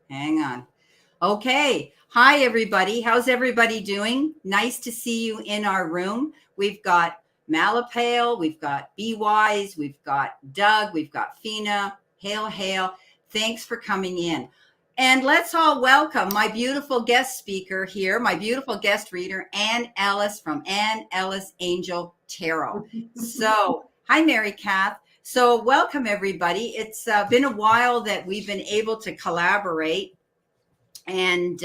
Hang on. Okay. Hi, everybody. How's everybody doing? Nice to see you in our room. We've got Malapale, we've got Be Wise, we've got Doug, we've got Fina. Hail, hail. Thanks for coming in. And let's all welcome my beautiful guest speaker here, my beautiful guest reader, Ellis from Ellis Angel Tarot. So, hi, Mary Kath. So welcome, everybody. It's been a while that we've been able to collaborate, and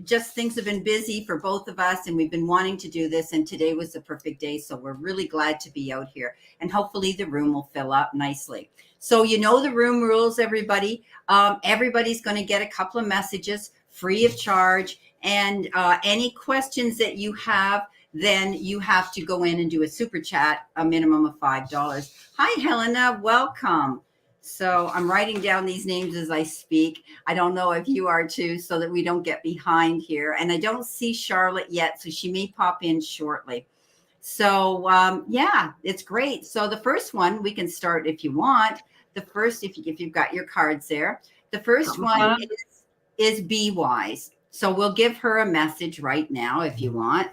just things have been busy for both of us, and we've been wanting to do this, and today was the perfect day. So we're really glad to be out here, and hopefully the room will fill up nicely. So you know the room rules, everybody. Everybody's going to get a couple of messages free of charge, and any questions that you have, then you have to go in and do a super chat, a minimum of $5. Hi, Helena. Welcome. So I'm writing down these names as I speak. I don't know if you are too, so that we don't get behind here. And I don't see Charlotte yet, so she may pop in shortly. So yeah, it's great. So the first one, we can start if you want. The first, if you've got your cards there, the first one is Be Wise. So we'll give her a message right now if you want.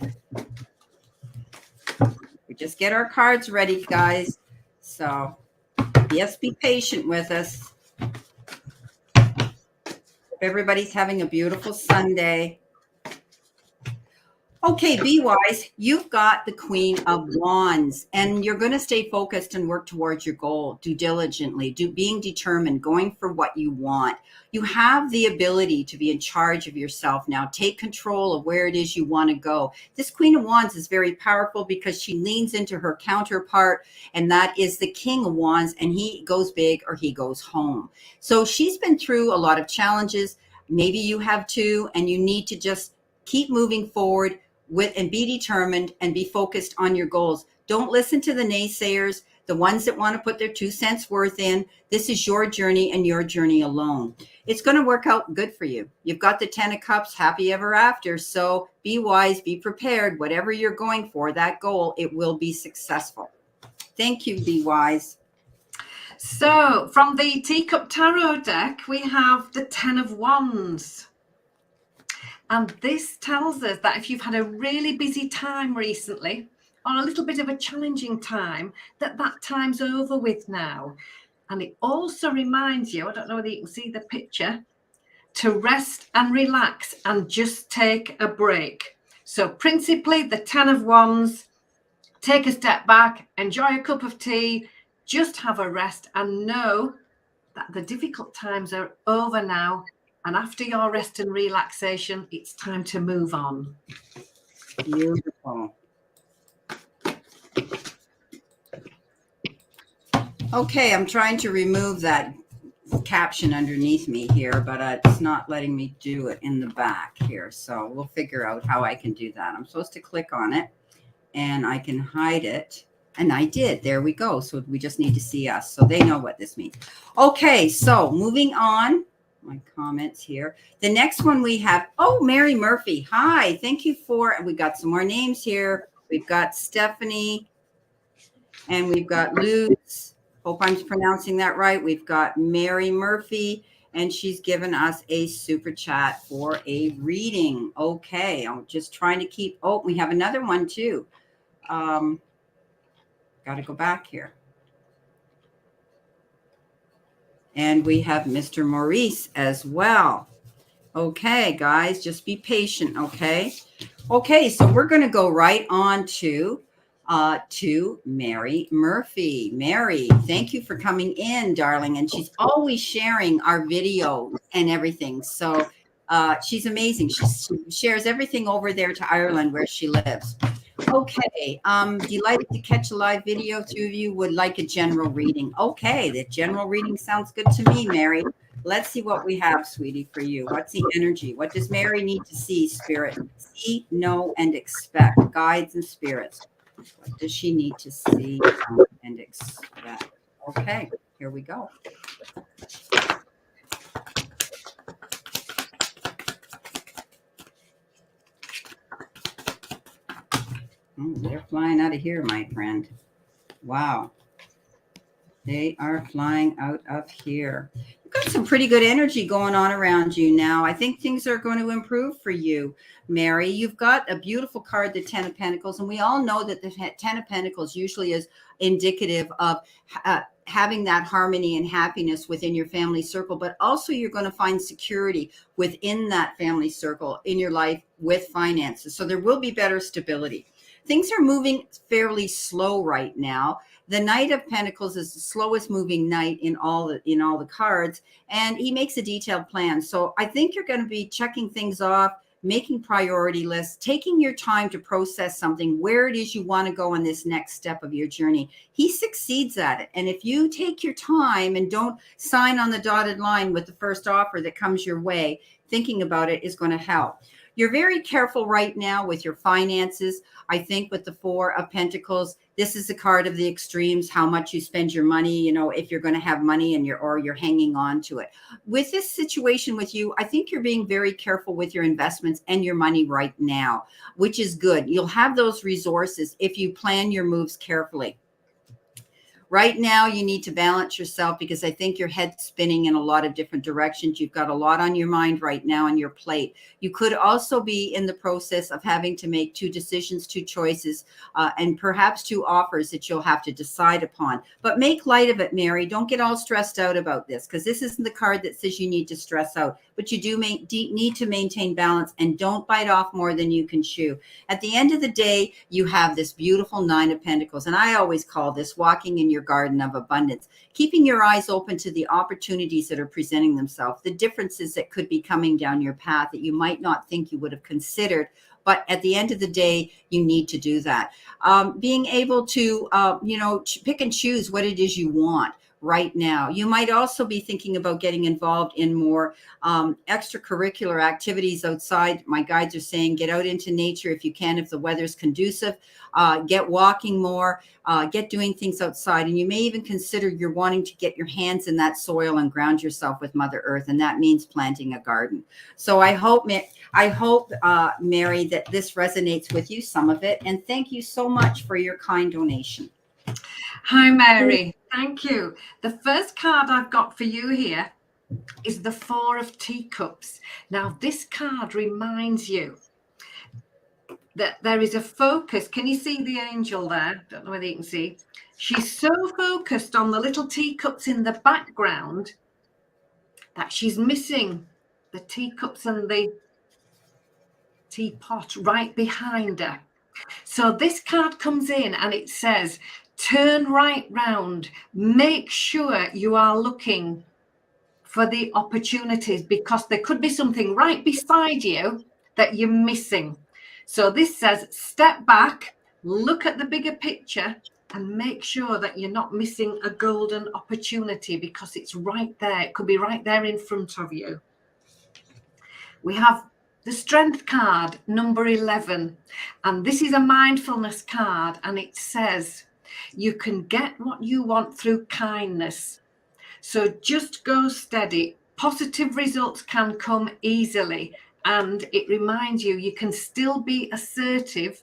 We just get our cards ready, guys. So yes, be patient with us. Everybody's having a beautiful Sunday. Okay, Be Wise, you've got the Queen of Wands, and you're going to stay focused and work towards your goal. Do diligently, being determined, going for what you want. You have the ability to be in charge of yourself now. Take control of where it is you want to go. This Queen of Wands is very powerful because she leans into her counterpart, and that is the King of Wands, and he goes big or he goes home. So she's been through a lot of challenges. Maybe you have too, and you need to just keep moving forward and be determined and be focused on your goals. Don't listen to the naysayers, the ones that want to put their 2 cents worth in. This is your journey and your journey alone. It's going to work out good for you. You've got the 10 of Cups, happy ever after. So be wise, be prepared. Whatever you're going for, that goal, it will be successful. Thank you, Be Wise. So from the Teacup Tarot deck, we have the 10 of Wands. And this tells us that if you've had a really busy time recently, or a little bit of a challenging time, that time's over with now. And it also reminds you, I don't know whether you can see the picture, to rest and relax and just take a break. So principally the 10 of Wands, take a step back, enjoy a cup of tea, just have a rest and know that the difficult times are over now. And after your rest and relaxation, it's time to move on. Beautiful. Okay, I'm trying to remove that caption underneath me here, but it's not letting me do it in the back here. So we'll figure out how I can do that. I'm supposed to click on it and I can hide it. And I did. There we go. So we just need to see us. So they know what this means. Okay, so moving on. My comments here. The next one we have, Mary Murphy. Hi, thank you we got some more names here. We've got Stephanie and we've got Luz. Hope I'm pronouncing that right. We've got Mary Murphy, and she's given us a super chat for a reading. Okay, I'm just trying to keep, we have another one too. Got to go back here. And we have Mr. Maurice as well. Okay, guys, just be patient, okay? Okay, so we're going to go right on to Mary Murphy. Mary, thank you for coming in, darling. And she's always sharing our videos and everything. So she's amazing. She shares everything over there to Ireland where she lives. Okay, delighted to catch a live video. 2 of you would like a general reading. Okay, the general reading sounds good to me, Mary. Let's see what we have, sweetie, for you. What's the energy? What does Mary need to see, spirit? See, know, and expect. Guides and spirits. What does she need to see and expect? Okay, here we go. They're flying out of here, my friend. Wow. They are flying out of here. You've got got some pretty good energy going on around you now. I think things are going to improve for you, Mary. You've got a beautiful card, the Ten of Pentacles, and we all know that the Ten of Pentacles usually is indicative of having that harmony and happiness within your family circle, but also you're going to find security within that family circle in your life with finances. So there will be better stability. Things are moving fairly slow right now. The Knight of Pentacles is the slowest moving knight in all the cards, and he makes a detailed plan. So I think you're going to be checking things off, making priority lists, taking your time to process something, where it is you want to go on this next step of your journey. He succeeds at it. And if you take your time and don't sign on the dotted line with the first offer that comes your way, thinking about it is going to help. You're very careful right now with your finances. I think with the Four of Pentacles, this is a card of the extremes, how much you spend your money, if you're going to have money and you're hanging on to it. With this situation with you, I think you're being very careful with your investments and your money right now, which is good. You'll have those resources if you plan your moves carefully. Right now, you need to balance yourself because I think your head's spinning in a lot of different directions. You've got a lot on your mind right now on your plate. You could also be in the process of having to make two decisions, two choices, and perhaps two offers that you'll have to decide upon. But make light of it, Mary. Don't get all stressed out about this because this isn't the card that says you need to stress out. But you do need to maintain balance and don't bite off more than you can chew. At the end of the day, you have this beautiful Nine of Pentacles. And I always call this walking in your garden of abundance, keeping your eyes open to the opportunities that are presenting themselves, the differences that could be coming down your path that you might not think you would have considered. But at the end of the day, you need to do that. Being able to, pick and choose what it is you want right now. You might also be thinking about getting involved in more extracurricular activities outside. My guides are saying get out into nature if you can, if the weather's conducive, get walking more, get doing things outside. And you may even consider you're wanting to get your hands in that soil and ground yourself with Mother Earth. And that means planting a garden. So I hope, Mary, that this resonates with you, some of it. And thank you so much for your kind donation. Hi, Mary. Thank you. The first card I've got for you here is the Four of Teacups. Now, this card reminds you that there is a focus. Can you see the angel there? Don't know whether you can see. She's so focused on the little teacups in the background that she's missing the teacups and the teapot right behind her. So this card comes in and it says, turn right round. Make sure you are looking for the opportunities because there could be something right beside you that you're missing. So this says, step back, look at the bigger picture and make sure that you're not missing a golden opportunity because it's right there. It could be right there in front of you. We have the Strength card, number 11. And this is a mindfulness card. And it says, you can get what you want through kindness. So just go steady. Positive results can come easily. And it reminds you, you can still be assertive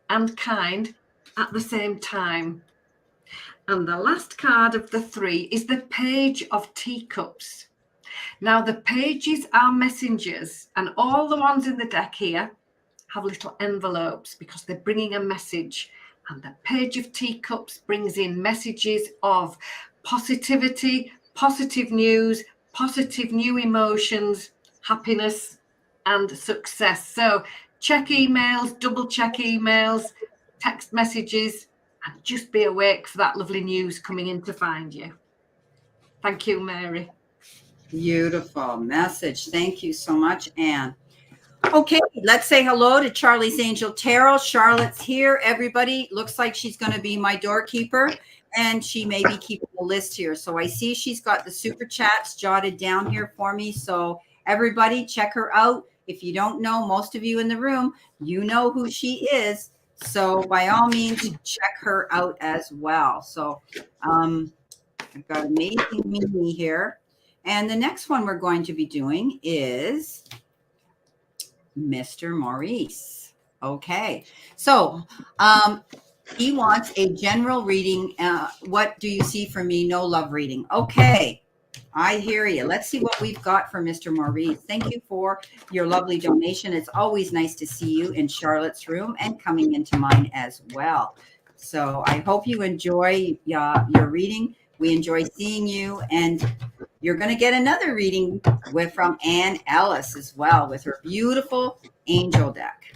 and kind at the same time. And the last card of the three is the Page of Teacups. Now, the pages are messengers, and all the ones in the deck here have little envelopes because they're bringing a message. And the Page of Teacups brings in messages of positivity, positive news, positive new emotions, happiness, and success. So check emails, double check emails, text messages, and just be awake for that lovely news coming in to find you. Thank you, Mary. Beautiful message. Thank you so much, Anne. Okay, let's say hello to Charlie's Angel Taro. Charlotte's here, everybody. Looks like she's going to be my doorkeeper, and she may be keeping a list here. So I see she's got the super chats jotted down here for me. So everybody check her out. If you don't know, most of you in the room, you know who she is. So by all means, check her out as well. So I've got amazing Mimi here. And the next one we're going to be doing is Mr. Maurice. Okay. So he wants a general reading. What do you see for me? No love reading. Okay. I hear you. Let's see what we've got for Mr. Maurice. Thank you for your lovely donation. It's always nice to see you in Charlotte's room and coming into mine as well. So I hope you enjoy your reading. We enjoy seeing you, and you're going to get another reading from Ellis as well with her beautiful angel deck.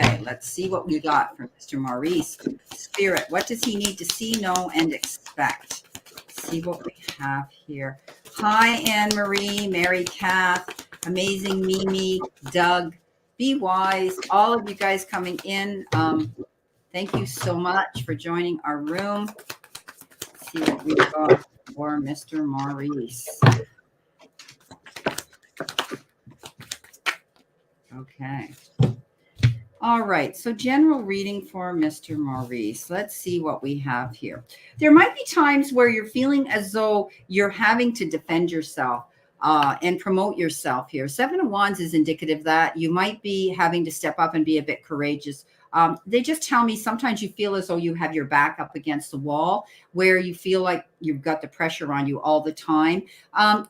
Okay, let's see what we got from Mr. Maurice. Spirit, what does he need to see, know, and expect? Let's see what we have here. Hi, Anne-Marie, Mary Kath, Amazing Mimi, Doug, Be Wise, all of you guys coming in. Thank you so much for joining our room. Let's see what we've got for Mr. Maurice. Okay. All right, so general reading for Mr. Maurice. Let's see what we have here. There might be times where you're feeling as though you're having to defend yourself and promote yourself here. Seven of Wands is indicative that you might be having to step up and be a bit courageous. They just tell me sometimes you feel as though you have your back up against the wall, where you feel like you've got the pressure on you all the time.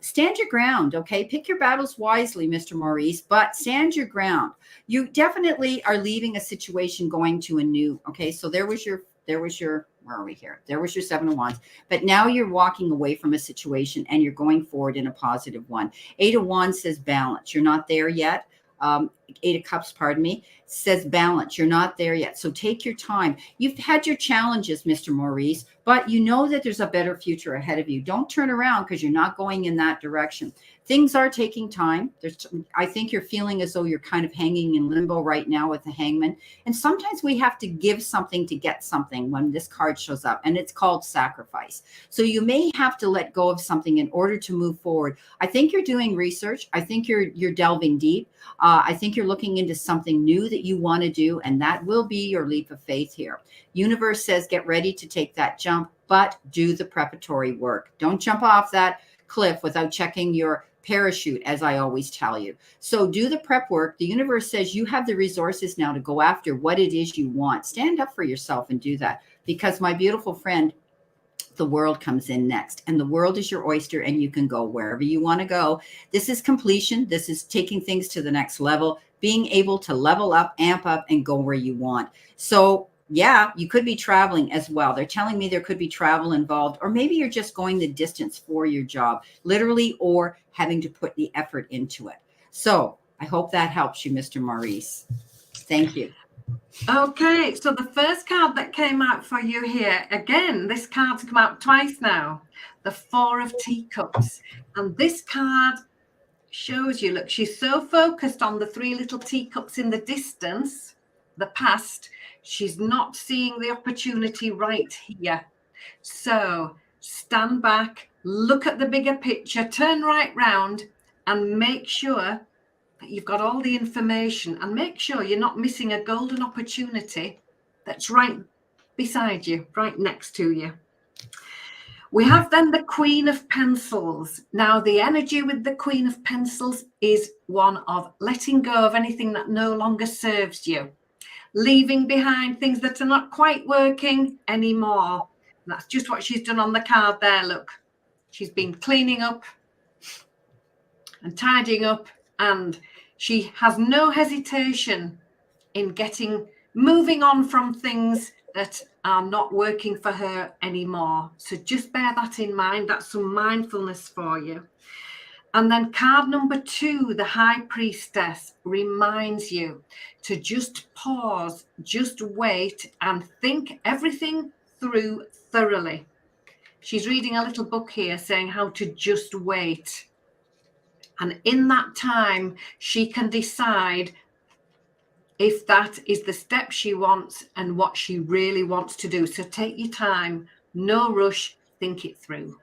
Stand your ground, okay? Pick your battles wisely, Mr. Maurice, but stand your ground. You definitely are leaving a situation going to a new, okay? So there was your, where are we here? There was your Seven of Wands, but now you're walking away from a situation and you're going forward in a positive one. Eight of Wands says balance. You're not there yet. Eight of Cups, pardon me, says balance. You're not there yet. So take your time. You've had your challenges, Mr. Maurice, but you know that there's a better future ahead of you. Don't turn around because you're not going in that direction. Things are taking time. I think you're feeling as though you're kind of hanging in limbo right now with the Hangman. And sometimes we have to give something to get something when this card shows up, and it's called sacrifice. So you may have to let go of something in order to move forward. I think you're doing research. I think you're delving deep. I think you're looking into something new that you want to do, and that will be your leap of faith here. Universe says get ready to take that jump, but do the preparatory work. Don't jump off that cliff without checking your parachute, as I always tell you. So do the prep work. The universe says you have the resources now to go after what it is you want. Stand up for yourself and do that, because my beautiful friend, the world comes in next, and the world is your oyster, and you can go wherever you want to go. This is completion. This is taking things to the next level, being able to level up, amp up, and go where you want. So yeah, you could be traveling as well. They're telling me there could be travel involved, or maybe you're just going the distance for your job, literally, or having to put the effort into it. So I hope that helps you, Mr. Maurice. Thank you. Okay, so the first card that came out for you here, again, this card's come out twice now, the Four of Teacups. And this card shows you, look, she's so focused on the three little teacups in the distance, the past, she's not seeing the opportunity right here. So stand back, look at the bigger picture, turn right round, and make sure that you've got all the information, and make sure you're not missing a golden opportunity that's right beside you, right next to you. We have then the Queen of Pencils. Now, the energy with the Queen of Pencils is one of letting go of anything that no longer serves you, leaving behind things that are not quite working anymore. And that's just what she's done on the card there, look. She's been cleaning up and tidying up, and she has no hesitation in moving on from things that are not working for her anymore. So just bear that in mind. That's some mindfulness for you. And then card number 2, the High Priestess, reminds you to just pause, just wait, and think everything through thoroughly. She's reading a little book here saying how to just wait. And in that time, she can decide if that is the step she wants and what she really wants to do. So take your time, no rush, think it through.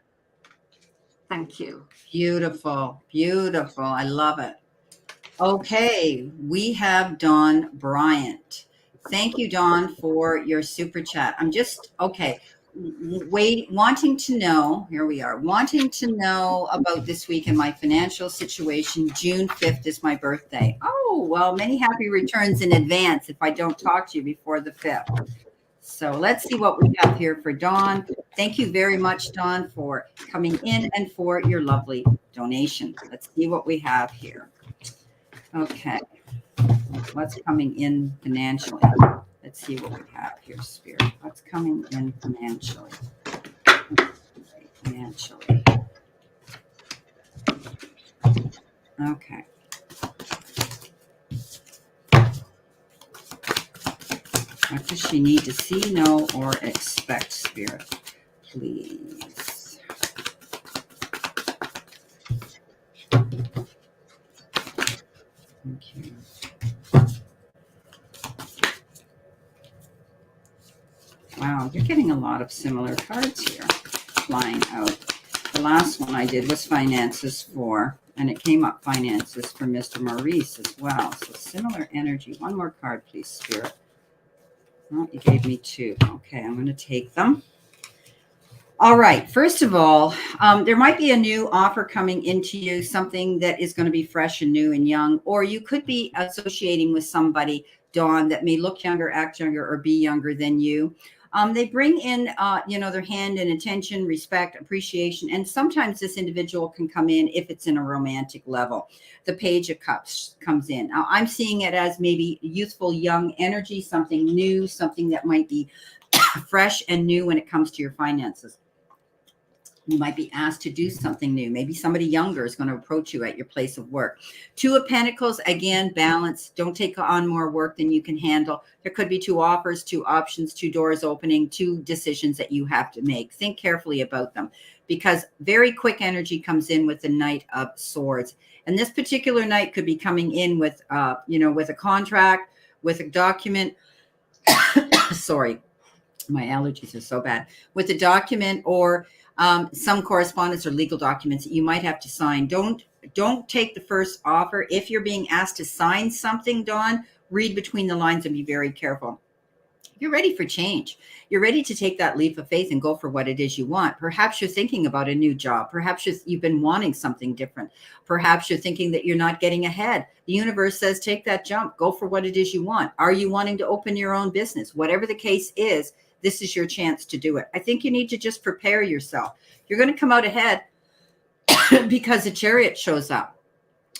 Thank you. Beautiful, beautiful. I love it. Okay, we have Don Bryant. Thank you, Don, for your super chat. I'm just, okay, wanting to know, here we are, wanting to know about this week in my financial situation. June 5th is my birthday. Oh, well, many happy returns in advance if I don't talk to you before the 5th. So let's see what we have here for Dawn. Thank you very much, Dawn, for coming in and for your lovely donation. Let's see what we have here. Okay. What's coming in financially? Let's see what we have here, Spirit. What's coming in financially? Financially. Okay. What does she need to see, know, or expect, Spirit? Please. Okay. Wow, you're getting a lot of similar cards here flying out. The last one I did was finances for, and it came up finances for Mr. Maurice as well. So similar energy. One more card, please, Spirit. Oh, you gave me two. Okay, I'm going to take them. All right. First of all, there might be a new offer coming into you, something that is going to be fresh and new and young, or you could be associating with somebody, Dawn, that may look younger, act younger, or be younger than you. They bring in, their hand and attention, respect, appreciation. And sometimes this individual can come in if it's in a romantic level. The Page of Cups comes in. Now, I'm seeing it as maybe youthful, young energy, something new, something that might be fresh and new when it comes to your finances. You might be asked to do something new. Maybe somebody younger is going to approach you at your place of work. Two of Pentacles, again, balance. Don't take on more work than you can handle. There could be two offers, two options, two doors opening, two decisions that you have to make. Think carefully about them, because very quick energy comes in with the Knight of Swords. And this particular knight could be coming in with, with a contract, with a document. Sorry, my allergies are so bad. With a document or some correspondence or legal documents that you might have to sign. Don't take the first offer. If you're being asked to sign something, Dawn, read between the lines and be very careful. You're ready for change. You're ready to take that leap of faith and go for what it is you want. Perhaps you're thinking about a new job. Perhaps you've been wanting something different. Perhaps you're thinking that you're not getting ahead. The universe says, take that jump. Go for what it is you want. Are you wanting to open your own business? Whatever the case is, this is your chance to do it. I think you need to just prepare yourself. You're going to come out ahead because the Chariot shows up.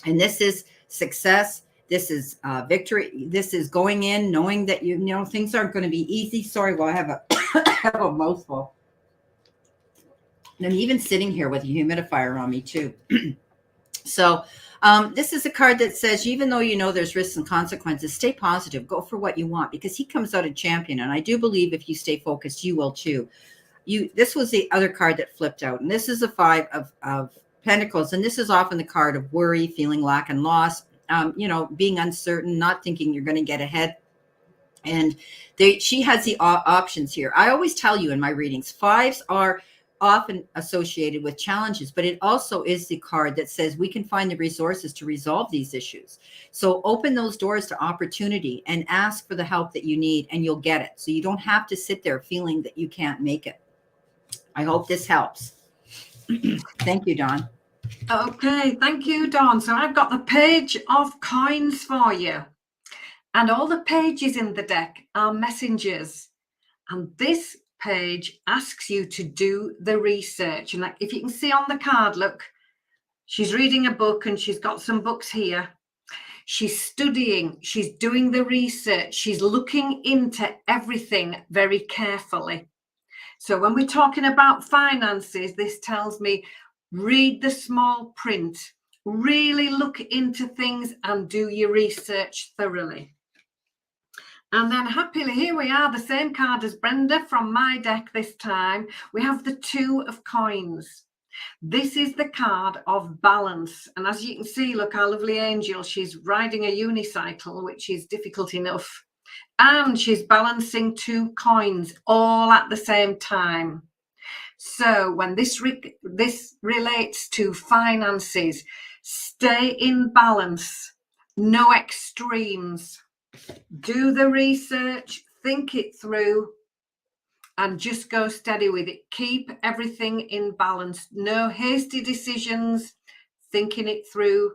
And this is success. This is victory. This is going in, knowing that things aren't going to be easy. Sorry, well, I have a mouthful. And I'm even sitting here with a humidifier on me too. So this is a card that says, even though you know there's risks and consequences, stay positive, go for what you want, because he comes out a champion. And I do believe if you stay focused, you will too. This was the other card that flipped out. And this is the Five of Pentacles. And this is often the card of worry, feeling lack and loss, being uncertain, not thinking you're going to get ahead. And she has the options here. I always tell you in my readings, fives are often associated with challenges, but it also is the card that says we can find the resources to resolve these issues. So open those doors to opportunity and ask for the help that you need, and you'll get it. So you don't have to sit there feeling that you can't make it. I hope this helps. Thank you, Dawn. Okay, thank you, Dawn. So I've got the Page of Coins for you. And all the pages in the deck are messengers. And this page asks you to do the research. And like, if you can see on the card, look, she's reading a book and she's got some books here. She's studying, she's doing the research, she's looking into everything very carefully. So when we're talking about finances, this tells me read the small print, really look into things and do your research thoroughly. And then happily, here we are, the same card as Brenda from my deck this time. We have the Two of Coins. This is the card of balance. And as you can see, look, our lovely angel, she's riding a unicycle, which is difficult enough. And she's balancing two coins all at the same time. So when this relates to finances, stay in balance, no extremes. Do the research, think it through, and just go steady with it. Keep everything in balance. No hasty decisions, thinking it through,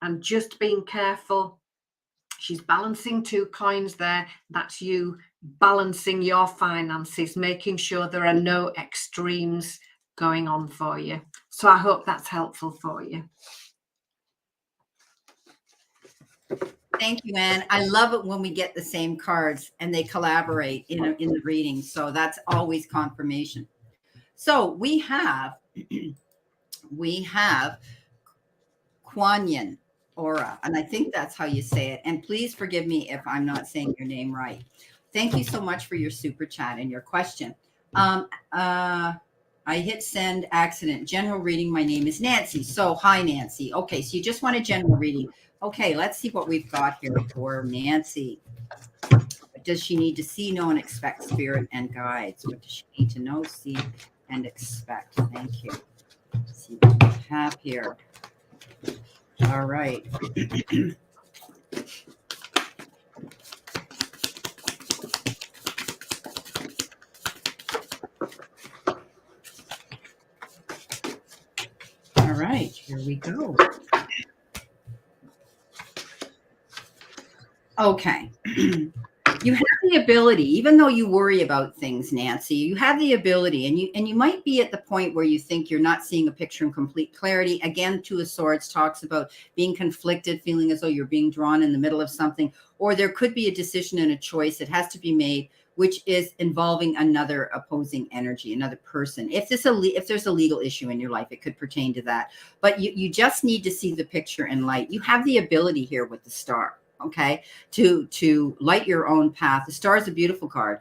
and just being careful. She's balancing two coins there. That's you balancing your finances, making sure there are no extremes going on for you. So I hope that's helpful for you. Thank you, Anne. I love it when we get the same cards and they collaborate in the reading. So that's always confirmation. So we have Kuan Yin Aura, and I think that's how you say it. And please forgive me if I'm not saying your name right. Thank you so much for your super chat and your question. I hit send accident. General reading. My name is Nancy. So hi, Nancy. Okay, so you just want a general reading. Okay, let's see what we've got here for Nancy. What does she need to see, know, and expect? Spirit and guides. What does she need to know, see, and expect? Thank you. Let's see what we have here. All right. All right, here we go. Okay. You have the ability, even though you worry about things, Nancy, you have the ability, and you might be at the point where you think you're not seeing a picture in complete clarity. Again, Two of Swords talks about being conflicted, feeling as though you're being drawn in the middle of something, or there could be a decision and a choice that has to be made, which is involving another opposing energy, another person. If there's a legal issue in your life, it could pertain to that. But you just need to see the picture in light. You have the ability here with the Star. Okay, to light your own path. The Star is a beautiful card.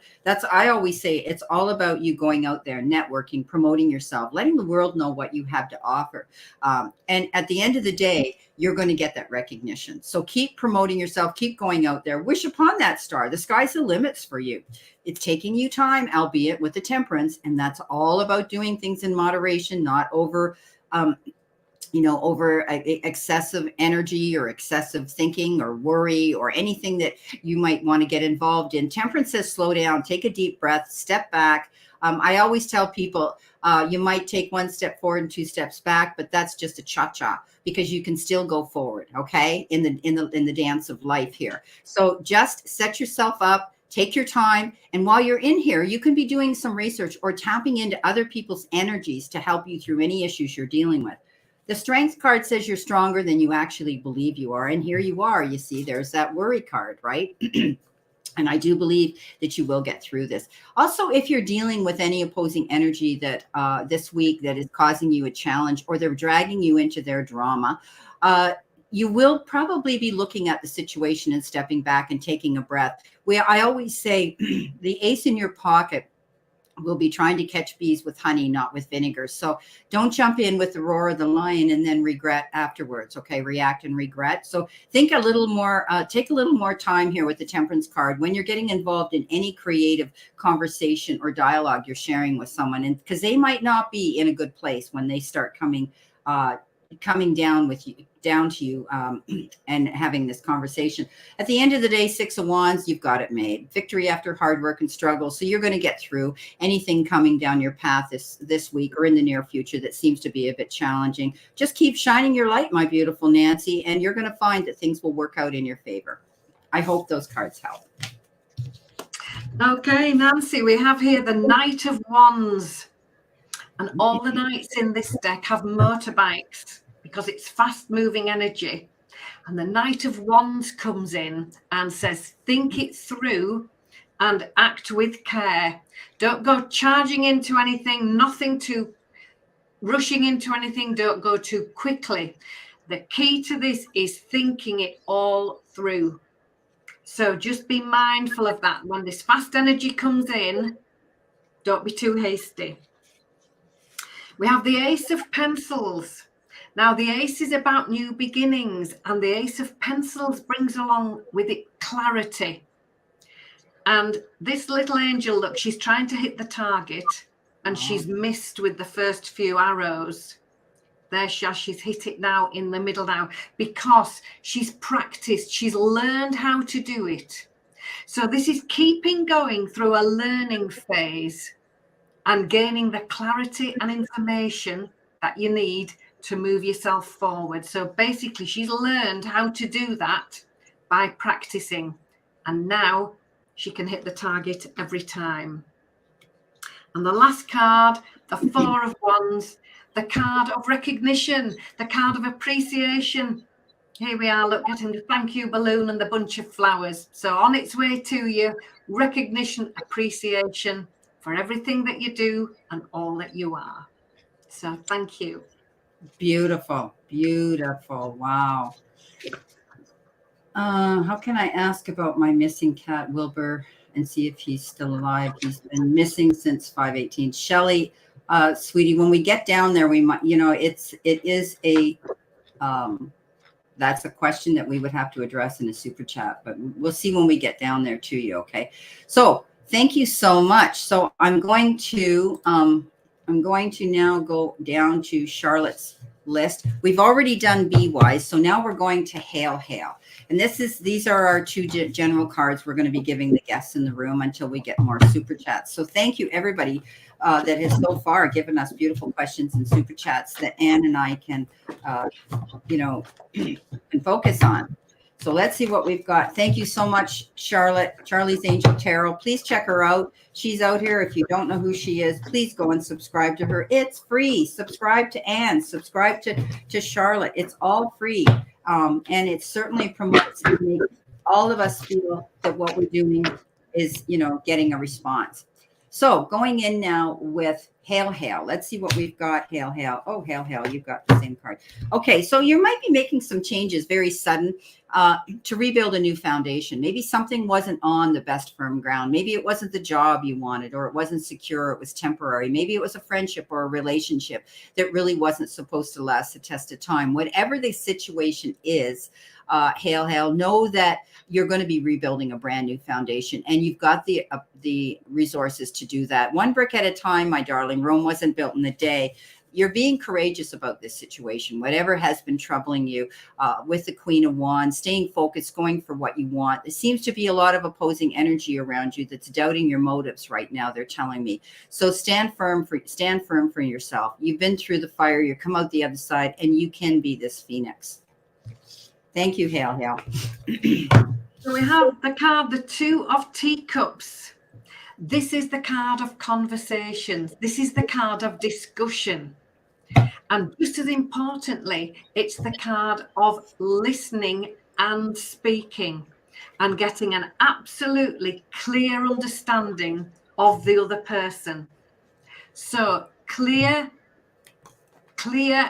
I always say it's all about you going out there, networking, promoting yourself, letting the world know what you have to offer. And at the end of the day, you're going to get that recognition. So keep promoting yourself, keep going out there, wish upon that star. The sky's the limits for you. It's taking you time, albeit with the Temperance. And that's all about doing things in moderation, not over, over excessive energy or excessive thinking or worry or anything that you might want to get involved in. Temperance says, slow down, take a deep breath, step back. I always tell people you might take one step forward and two steps back, but that's just a cha-cha because you can still go forward. Okay. In the dance of life here. So just set yourself up, take your time. And while you're in here, you can be doing some research or tapping into other people's energies to help you through any issues you're dealing with. The Strength card says you're stronger than you actually believe you are. And here you are, you see, there's that Worry card, right? And I do believe that you will get through this. Also, if you're dealing with any opposing energy that this week that is causing you a challenge or they're dragging you into their drama, you will probably be looking at the situation and stepping back and taking a breath. I always say the ace in your pocket will be trying to catch bees with honey, not with vinegar. So don't jump in with the roar of the lion and then regret afterwards. Okay, react and regret. So think a little more, take a little more time here with the Temperance card when you're getting involved in any creative conversation or dialogue you're sharing with someone, and because they might not be in a good place when they start coming down to you and having this conversation. At the end of the day, Six of Wands, you've got it made. Victory after hard work and struggle. So you're going to get through anything coming down your path this week or in the near future that seems to be a bit challenging. Just keep shining your light, my beautiful Nancy, and you're going to find that things will work out in your favor. I hope those cards help. Okay, Nancy, we have here the Knight of Wands. And all the knights in this deck have motorbikes because it's fast-moving energy. And the Knight of Wands comes in and says, think it through and act with care. Don't go charging into anything, nothing too rushing into anything. Don't go too quickly. The key to this is thinking it all through. So just be mindful of that. When this fast energy comes in, don't be too hasty. We have the Ace of Pencils. Now, the Ace is about new beginnings, and the Ace of Pencils brings along with it clarity. And this little angel, look, she's trying to hit the target, and she's missed with the first few arrows. There she's hit it now in the middle now because she's practiced. She's learned how to do it. So this is keeping going through a learning phase and gaining the clarity and information that you need to move yourself forward. So basically, she's learned how to do that by practicing. And now she can hit the target every time. And the last card, the Four of Wands, the card of recognition, the card of appreciation. Here we are, look, getting the thank you balloon and the bunch of flowers. So on its way to you, recognition, appreciation for everything that you do and all that you are. So thank you. Beautiful, beautiful. Wow. How can I ask about my missing cat, Wilbur, and see if he's still alive? He's been missing since 5/18. Shelly, sweetie, when we get down there, we might, it is a, that's a question that we would have to address in a super chat, but we'll see when we get down there to you. Okay. So thank you so much. So I'm going to now go down to Charlotte's list. We've already done Be Wise. So now we're going to Hail. And these are our two general cards we're going to be giving the guests in the room until we get more super chats. So thank you everybody that has so far given us beautiful questions and super chats that Anne and I can, can focus on. So let's see what we've got. Thank you so much, Charlotte, Charlie's Angel Taro. Please check her out. She's out here. If you don't know who she is, please go and subscribe to her. It's free. Subscribe to Anne. Subscribe to Charlotte. It's all free. And it certainly promotes and makes all of us feel that what we're doing is, getting a response. So going in now with Hail. Let's see what we've got. Hail. Oh, Hail. You've got the same card. Okay. So you might be making some changes, very sudden, to rebuild a new foundation. Maybe something wasn't on the best firm ground. Maybe it wasn't the job you wanted, or it wasn't secure. It was temporary. Maybe it was a friendship or a relationship that really wasn't supposed to last the test of time. Whatever the situation is, Hail, know that you're going to be rebuilding a brand new foundation, and you've got the resources to do that. One brick at a time, my darling. Rome wasn't built in a day. You're being courageous about this situation, whatever has been troubling you, with the Queen of Wands, staying focused, going for what you want. There seems to be a lot of opposing energy around you that's doubting your motives right now, they're telling me. So stand firm for yourself. You've been through the fire, you come out the other side, and you can be this phoenix. Thank you, Hail. So we have the card, the Two of Teacups. This is the card of conversations. This is the card of discussion. And just as importantly, it's the card of listening and speaking and getting an absolutely clear understanding of the other person. So clear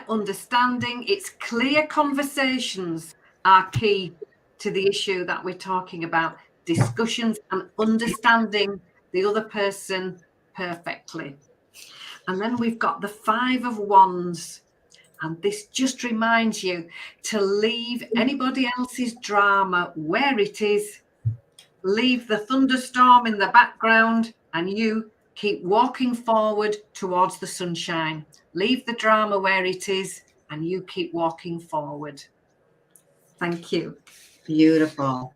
understanding, it's clear conversations are key to the issue that we're talking about. Discussions and understanding the other person perfectly. And then we've got the Five of Wands. And this just reminds you to leave anybody else's drama where it is. Leave the thunderstorm in the background and you keep walking forward towards the sunshine. Leave the drama where it is and you keep walking forward. Thank you. Beautiful.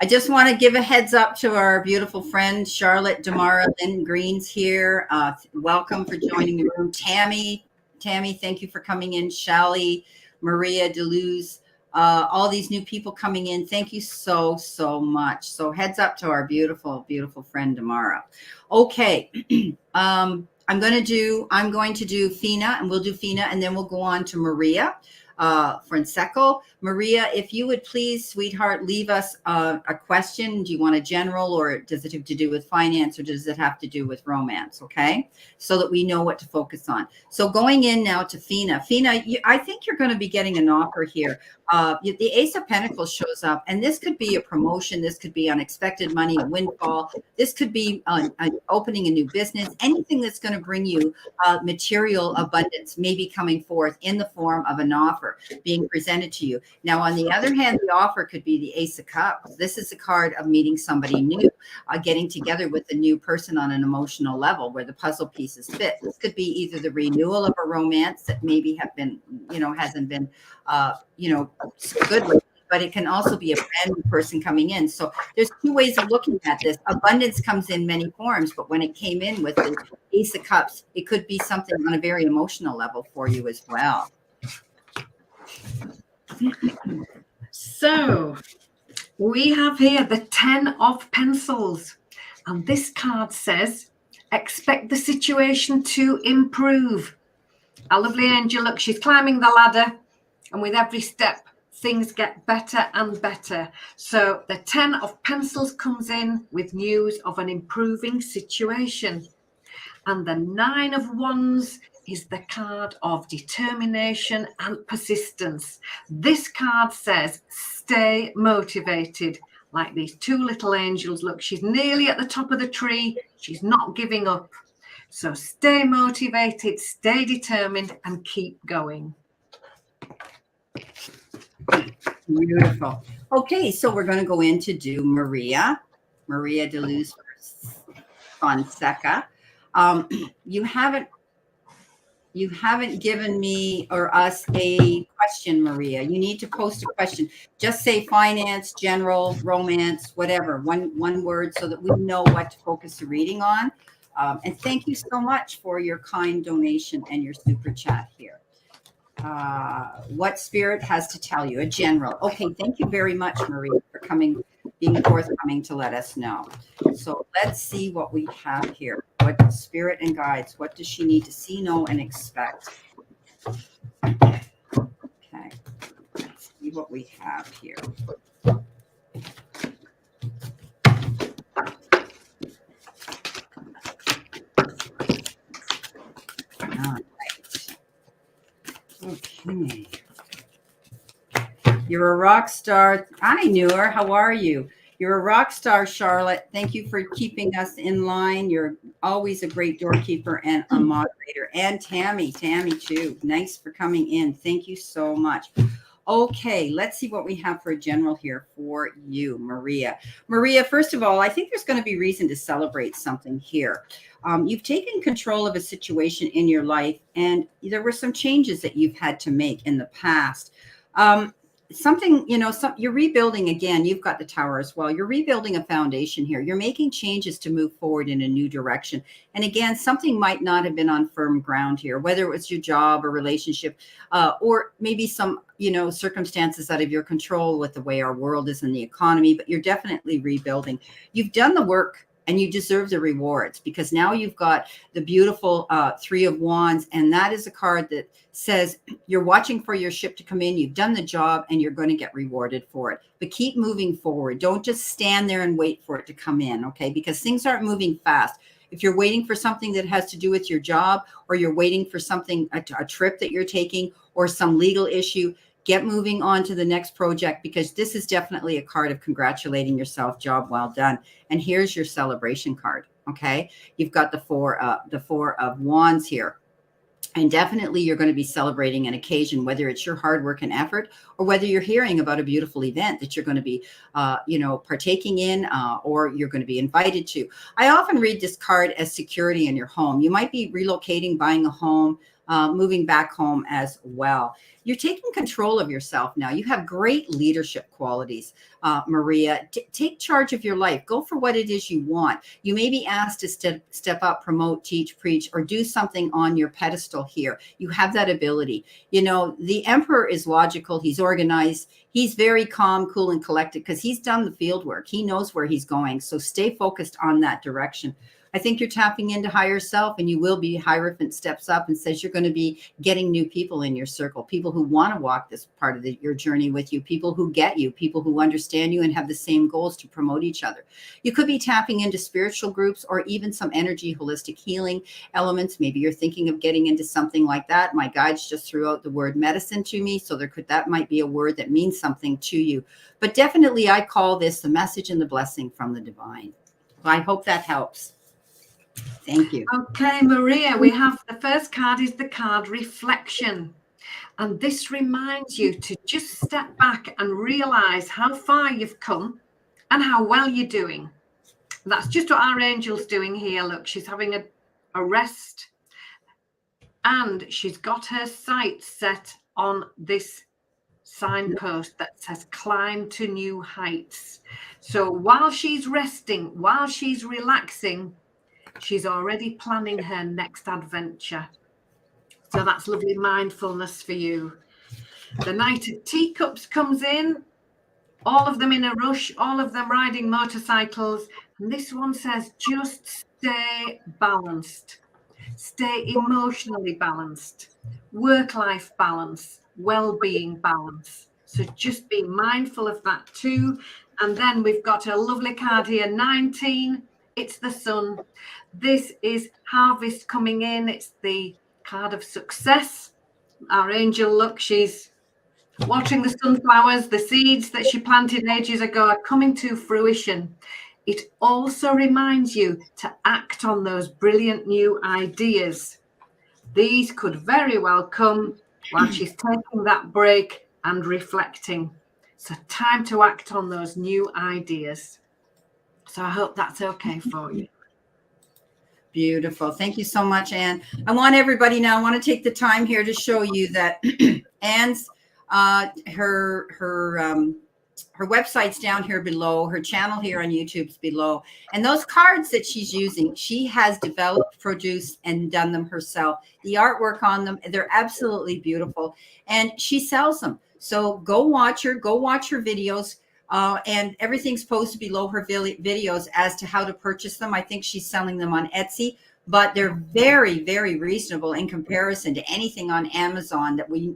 I just want to give a heads up to our beautiful friend, Charlotte Damara Lynn Green's here. Welcome for joining the room. Tammy, thank you for coming in. Shelly, Maria Deleuze, all these new people coming in. Thank you so much. So heads up to our beautiful friend Damara. Okay. I'm going to do Fina, and we'll do Fina, and then we'll go on to Maria. Franseco. Maria, if you would please, sweetheart, leave us a question. Do you want a general, or does it have to do with finance, or does it have to do with romance? Okay. So that we know what to focus on. So going in now to Fina. Fina, I think you're going to be getting an offer here. The Ace of Pentacles shows up, and this could be a promotion. This could be unexpected money, a windfall. This could be opening a new business, anything that's going to bring you material abundance, maybe coming forth in the form of an offer being presented to you. Now, on the other hand, the offer could be the Ace of Cups. This is a card of meeting somebody new, getting together with a new person on an emotional level where the puzzle pieces fit. This could be either the renewal of a romance that maybe have been, hasn't been, so good lately, but it can also be a brand new person coming in. So there's two ways of looking at this. Abundance comes in many forms, but when it came in with the Ace of Cups, it could be something on a very emotional level for you as well. So We have here the 10 of Pencils. And this card says, expect the situation to improve. Our lovely angel, look, she's climbing the ladder. And with every step, things get better and better. So the 10 of Pencils comes in with news of an improving situation. And the 9 of Wands is the card of determination and persistence. This card says, stay motivated. Like these two little angels. Look, she's nearly at the top of the tree. She's not giving up. So stay motivated, stay determined, and keep going. Beautiful. Okay, so we're going to go in to do Maria de Luz Fonseca. You haven't given me or us a question, Maria. You need to post a question. Just say finance, general, romance, whatever, one word, so that we know what to focus the reading on. And thank you so much for your kind donation and your super chat here. What Spirit has to tell you, a general. Okay, thank you very much, Maria, for being forthcoming to let us know. So let's see what we have here. What Spirit and guides, what does she need to see, know, and expect? Okay, let's see what we have here. All right. Okay. You're a rock star. I knew her. How are you? You're a rock star, Charlotte. Thank you for keeping us in line. You're always a great doorkeeper and a moderator. And Tammy too. Nice for coming in. Thank you so much. Okay, let's see what we have for a general here for you, Maria. Maria, first of all, I think there's going to be reason to celebrate something here. You've taken control of a situation in your life, and there were some changes that you've had to make in the past. You're rebuilding again. You've got the Tower as well. You're rebuilding a foundation here. You're making changes to move forward in a new direction. And again, something might not have been on firm ground here, whether it was your job or relationship, or maybe some, circumstances out of your control with the way our world is in the economy, but you're definitely rebuilding. You've done the work. And you deserve the rewards, because now you've got the beautiful 3 of Wands. And that is a card that says you're watching for your ship to come in. You've done the job and you're going to get rewarded for it. But keep moving forward. Don't just stand there and wait for it to come in. Okay. Because things aren't moving fast. If you're waiting for something that has to do with your job, or you're waiting for something, a trip that you're taking, or some legal issue, get moving on to the next project, because this is definitely a card of congratulating yourself. Job well done. And here's your celebration card. Okay. You've got the four of Wands here. And definitely you're going to be celebrating an occasion, whether it's your hard work and effort, or whether you're hearing about a beautiful event that you're going to be, partaking in, or you're going to be invited to. I often read this card as security in your home. You might be relocating, buying a home, moving back home as well. You're taking control of yourself now. You have great leadership qualities, Maria. Take charge of your life. Go for what it is you want. You may be asked to step up, promote, teach, preach, or do something on your pedestal here. You have that ability. The Emperor is logical. He's organized. He's very calm, cool, and collected, because he's done the field work. He knows where he's going. So stay focused on that direction. I think you're tapping into higher self, and you will be. Hierophant steps up and says you're going to be getting new people in your circle, people who want to walk this part of your journey with you, people who get you, people who understand you and have the same goals to promote each other. You could be tapping into spiritual groups, or even some energy, holistic healing elements. Maybe you're thinking of getting into something like that. My guides just threw out the word medicine to me, so that might be a word that means something to you. But definitely I call this the message and the blessing from the divine. I hope that helps. Thank you. Okay, Maria, we have the first card is the card Reflection. And this reminds you to just step back and realize how far you've come and how well you're doing. That's just what our angel's doing here. Look, she's having a rest, and she's got her sights set on this signpost that says climb to new heights. So while she's resting, while she's relaxing, she's already planning her next adventure. So that's lovely mindfulness for you. The Knight of Teacups comes in, all of them in a rush, all of them riding motorcycles. And this one says, just stay balanced, stay emotionally balanced, work-life balance, well-being balance. So just be mindful of that too. And then we've got a lovely card here, 19. It's the sun. This is harvest coming in. It's the card of success. Our angel, look, she's watching the sunflowers. The seeds that she planted ages ago are coming to fruition. It also reminds you to act on those brilliant new ideas. These could very well come while she's taking that break and reflecting. So time to act on those new ideas. So I hope that's okay for you. Beautiful. Thank you so much, Anne. I want everybody now, I want to take the time here to show you that Anne's, her website's down here below, her channel here on YouTube's below. And those cards that she's using, she has developed, produced, and done them herself. The artwork on them, they're absolutely beautiful. And she sells them. So go watch her videos. And everything's posted below her videos as to how to purchase them. I think she's selling them on Etsy, but they're very, very reasonable in comparison to anything on Amazon that we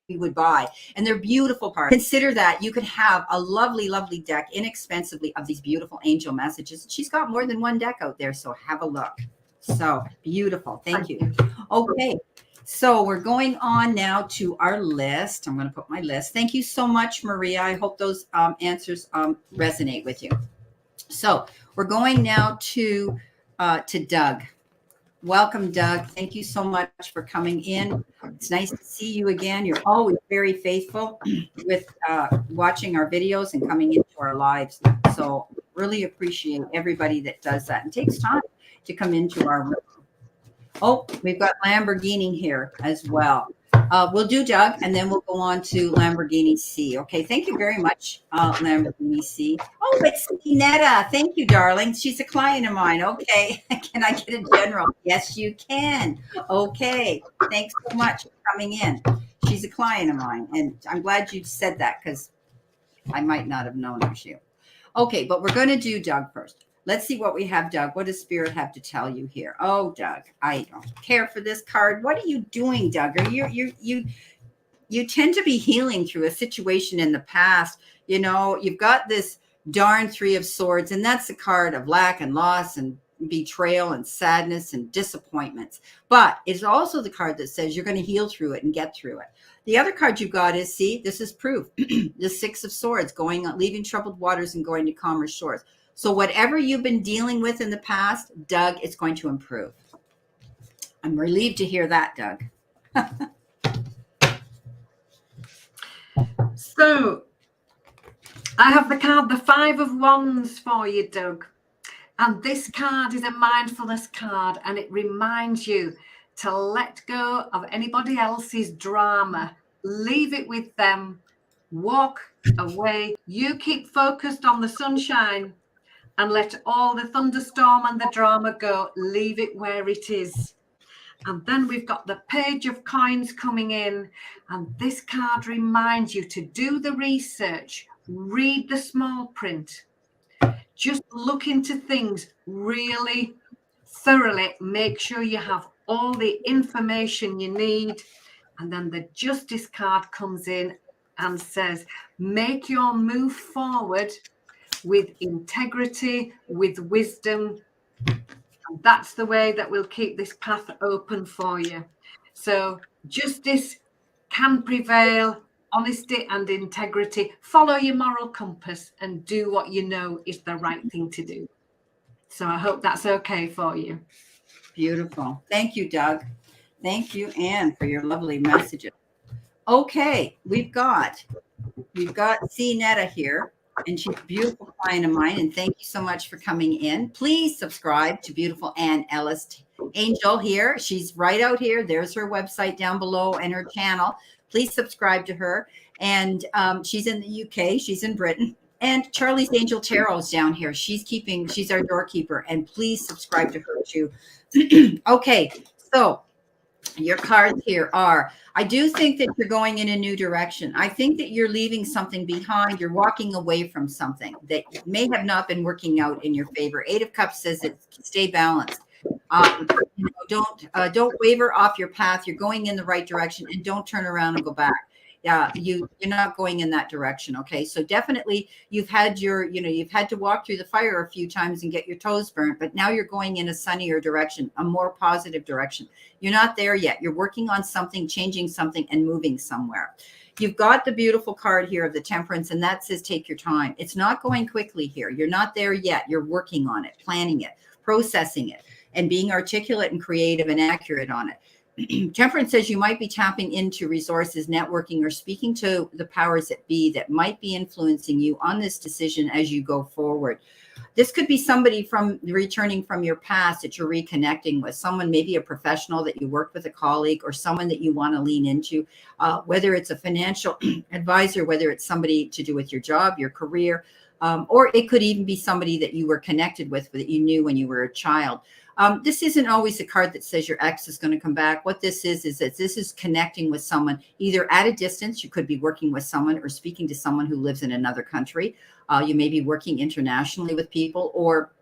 would buy. And they're beautiful cards. Consider that you could have a lovely, lovely deck inexpensively of these beautiful angel messages. She's got more than one deck out there, so have a look. So beautiful. Thank you. Okay. So we're going on now to our list. I'm going to put my list. Thank you so much, Maria. I hope those answers resonate with you. So we're going now to Doug. Welcome, Doug. Thank you so much for coming in. It's nice to see you again. You're always very faithful with watching our videos and coming into our lives. So really appreciate everybody that does that and takes time to come into our room. Oh, we've got Lamborghini here as well. We'll do Doug, and then we'll go on to Lamborghini C. Okay, thank you very much, Lamborghini C. Oh, it's Seenetta. Thank you, darling. She's a client of mine. Okay, can I get a general? Yes, you can. Okay, thanks so much for coming in. She's a client of mine, and I'm glad you said that because I might not have known it was you. Okay, but we're going to do Doug first. Let's see what we have, Doug. What does Spirit have to tell you here? Oh, Doug, I don't care for this card. What are you doing, Doug? Are you tend to be healing through a situation in the past. You know, you've got this darn Three of Swords, and that's a card of lack and loss and betrayal and sadness and disappointments. But it's also the card that says you're going to heal through it and get through it. The other card you got is, see, this is proof. The Six of Swords, leaving troubled waters and going to calmer shores. So whatever you've been dealing with in the past, Doug, it's going to improve. I'm relieved to hear that, Doug. So I have the card, the Five of Wands for you, Doug. And this card is a mindfulness card, and it reminds you to let go of anybody else's drama. Leave it with them. Walk away. You keep focused on the sunshine and let all the thunderstorm and the drama go. Leave it where it is. And then we've got the Page of Coins coming in. And this card reminds you to do the research, read the small print. Just look into things really thoroughly. Make sure you have all the information you need. And then the Justice card comes in and says, make your move forward with integrity, with wisdom. And that's the way that we'll keep this path open for you. So justice can prevail, honesty and integrity. Follow your moral compass and do what you know is the right thing to do. So I hope that's okay for you. Beautiful. Thank you, Doug. Thank you, Anne, for your lovely messages. Okay, we've got Seenetta here. And she's a beautiful client of mine. And thank you so much for coming in. Please subscribe to beautiful Anne Ellis Angel here. She's right out here. There's her website down below and her channel. Please subscribe to her. And she's in the UK. She's in Britain. And Charlie's Angel Taro's down here. She's our doorkeeper. And please subscribe to her too. Okay, so your cards here are, I do think that you're going in a new direction. I think that you're leaving something behind. You're walking away from something that may have not been working out in your favor. Eight of Cups says that stay balanced. Don't waver off your path. You're going in the right direction, and don't turn around and go back. Yeah, you're not going in that direction. Okay, so definitely you've had you've had to walk through the fire a few times and get your toes burnt, but now you're going in a sunnier direction, a more positive direction. You're not there yet. You're working on something, changing something, and moving somewhere. You've got the beautiful card here of the Temperance, and that says take your time. It's not going quickly here. You're not there yet. You're working on it, planning it, processing it, and being articulate and creative and accurate on it. Temperance says you might be tapping into resources, networking, or speaking to the powers that be that might be influencing you on this decision as you go forward. This could be somebody from returning from your past that you're reconnecting with, someone, maybe a professional that you worked with, a colleague, or someone that you want to lean into, whether it's a financial advisor, whether it's somebody to do with your job, your career, or it could even be somebody that you were connected with that you knew when you were a child. This isn't always a card that says your ex is going to come back. What this is that this is connecting with someone either at a distance. You could be working with someone or speaking to someone who lives in another country. You may be working internationally with people, or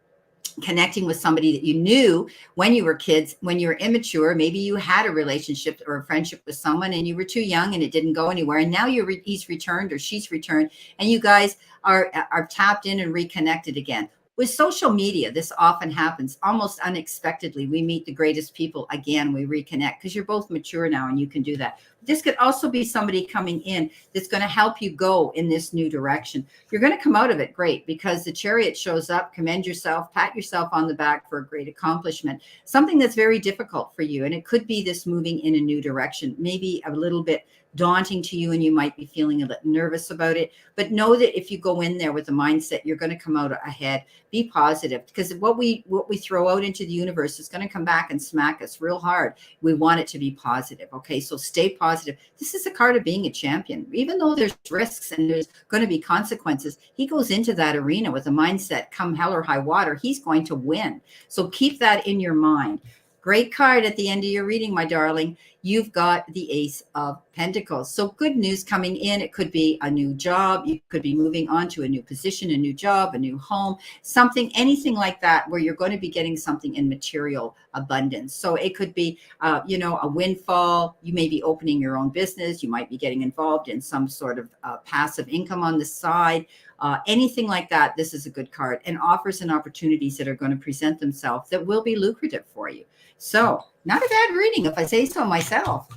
connecting with somebody that you knew when you were kids, when you were immature. Maybe you had a relationship or a friendship with someone and you were too young and it didn't go anywhere. And now he's returned or she's returned, and you guys are tapped in and reconnected again. With social media, this often happens almost unexpectedly. We meet the greatest people again. We reconnect because you're both mature now and you can do that. This could also be somebody coming in that's going to help you go in this new direction. You're going to come out of it great because the Chariot shows up. Commend yourself, pat yourself on the back for a great accomplishment, something that's very difficult for you. And it could be this moving in a new direction, maybe a little bit daunting to you, and you might be feeling a bit nervous about it. But know that if you go in there with the mindset, you're going to come out ahead. Be positive, because what we throw out into the universe is going to come back and smack us real hard. We want it to be positive. Okay, so stay positive. This is a card of being a champion. Even though there's risks and there's going to be consequences, he goes into that arena with a mindset, come hell or high water, he's going to win. So keep that in your mind. Great card at the end of your reading, my darling. You've got the Ace of Pentacles. So good news coming in. It could be a new job. You could be moving on to a new position, a new job, a new home, something, anything like that, where you're going to be getting something in material abundance. So it could be, a windfall. You may be opening your own business. You might be getting involved in some sort of passive income on the side. Anything like that, this is a good card, and offers and opportunities that are going to present themselves that will be lucrative for you. So not a bad reading, if I say so myself.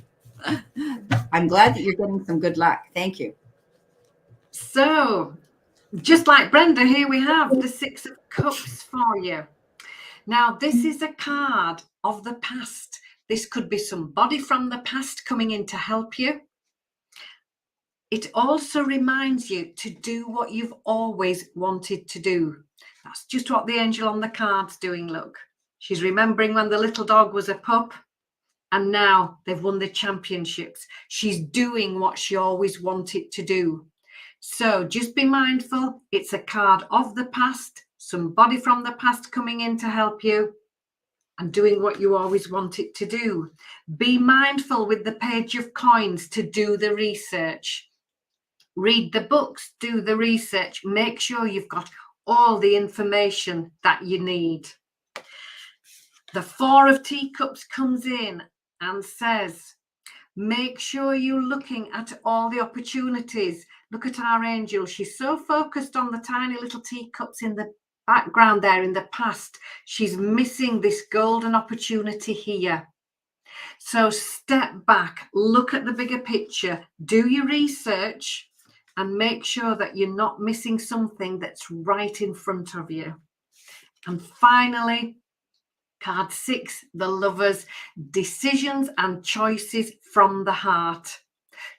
I'm glad that you're getting some good luck. Thank you. So just like Brenda, here we have the Six of Cups for you. Now, this is a card of the past. This could be somebody from the past coming in to help you. It also reminds you to do what you've always wanted to do. That's just what the angel on the card's doing, look. She's remembering when the little dog was a pup, and now they've won the championships. She's doing what she always wanted to do. So just be mindful. It's a card of the past, somebody from the past coming in to help you and doing what you always wanted to do. Be mindful with the Page of Coins to do the research. Read the books, do the research. Make sure you've got all the information that you need. The Four of Teacups comes in and says, make sure you're looking at all the opportunities. Look at our angel. She's so focused on the tiny little teacups in the background there in the past. She's missing this golden opportunity here. So step back, look at the bigger picture, do your research, and make sure that you're not missing something that's right in front of you. And finally, card 6, the Lovers, decisions and choices from the heart.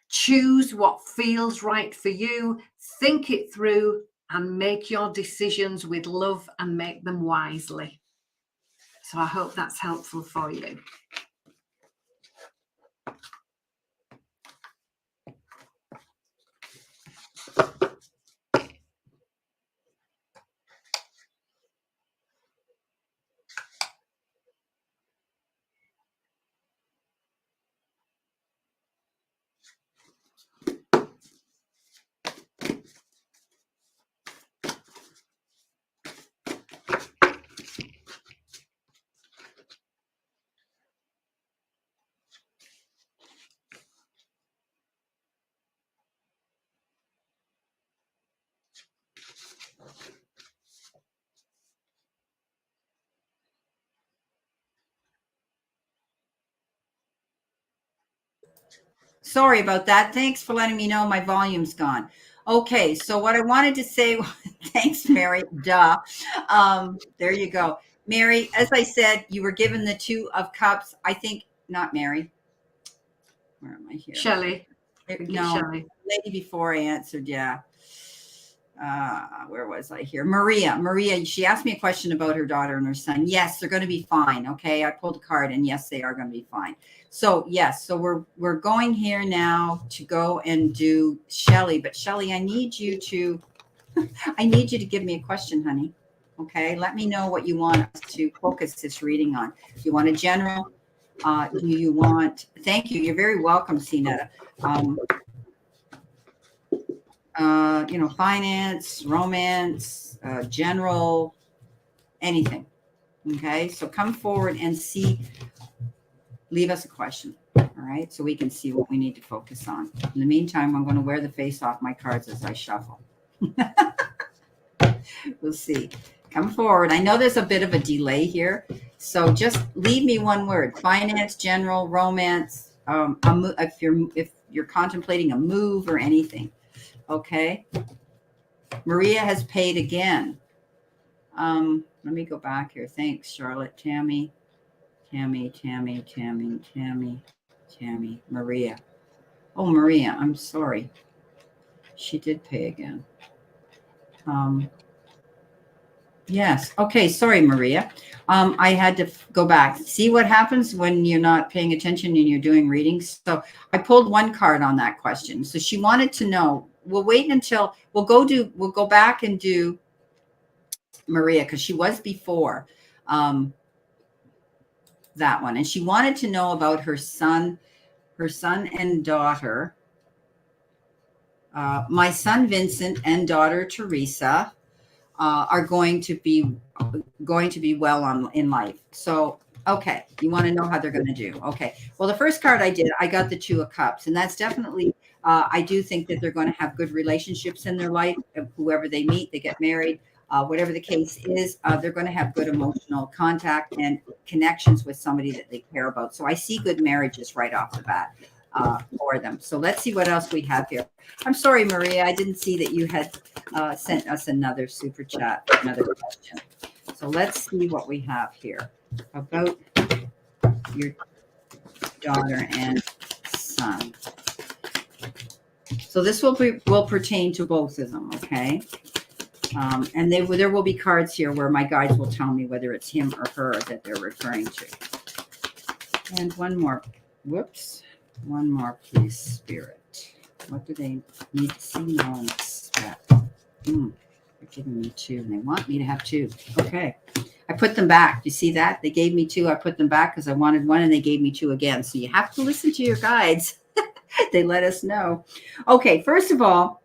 Choose what feels right for you, think it through, and make your decisions with love and make them wisely. So I hope that's helpful for you. Sorry about that. Thanks for letting me know my volume's gone. Okay, so what I wanted to say, thanks, Mary. Duh. There you go. Mary, as I said, you were given the 2 of cups. I think, not Mary. Where am I here? Shelly. No, Shelly. lady before I answered, yeah. Where was I here? Maria, she asked me a question about her daughter and her son. Yes, they're going to be fine. Okay. I pulled a card and yes, they are going to be fine. So yes, so we're going here now to go and do Shelly, but Shelly, I need you to give me a question, honey. Okay. Let me know what you want us to focus this reading on. Do you want a general? Do you want, thank you. You're very welcome, Seenetta. Finance, romance, general, anything. Okay. So come forward and leave us a question. All right. So we can see what we need to focus on. In the meantime, I'm going to wear the face off my cards as I shuffle. We'll see. Come forward. I know there's a bit of a delay here. So just leave me one word: finance, general, romance, if you're contemplating a move or anything. Okay. Maria has paid again. Let me go back here. Thanks, Charlotte. Tammy, Maria. Oh, Maria, I'm sorry. She did pay again. Yes. Okay. Sorry, Maria. I had to go back. See what happens when you're not paying attention and you're doing readings. So I pulled one card on that question. So she wanted to know. We'll wait until we'll go back and do Maria, because she was before that one. And she wanted to know about her son and daughter. My son, Vincent, and daughter, Teresa, are going to be well in life. So, okay. You want to know how they're going to do. Okay. Well, the first card I got the 2 of Cups, and that's definitely, I do think that they're going to have good relationships in their life. Whoever they meet, they get married, whatever the case is, they're going to have good emotional contact and connections with somebody that they care about. So I see good marriages right off the bat for them. So let's see what else we have here. I'm sorry, Maria, I didn't see that you had sent us another super chat, another question. So let's see what we have here about your daughter and son. So this will pertain to both of them, okay? And there will be cards here where my guides will tell me whether it's him or her that they're referring to. And one more, please, Spirit. What do they need to see, know, and expect? They're giving me 2, and they want me to have 2. Okay. I put them back. You see that? They gave me 2. I put them back because I wanted 1, and they gave me 2 again. So you have to listen to your guides. They let us know. Okay. First of all,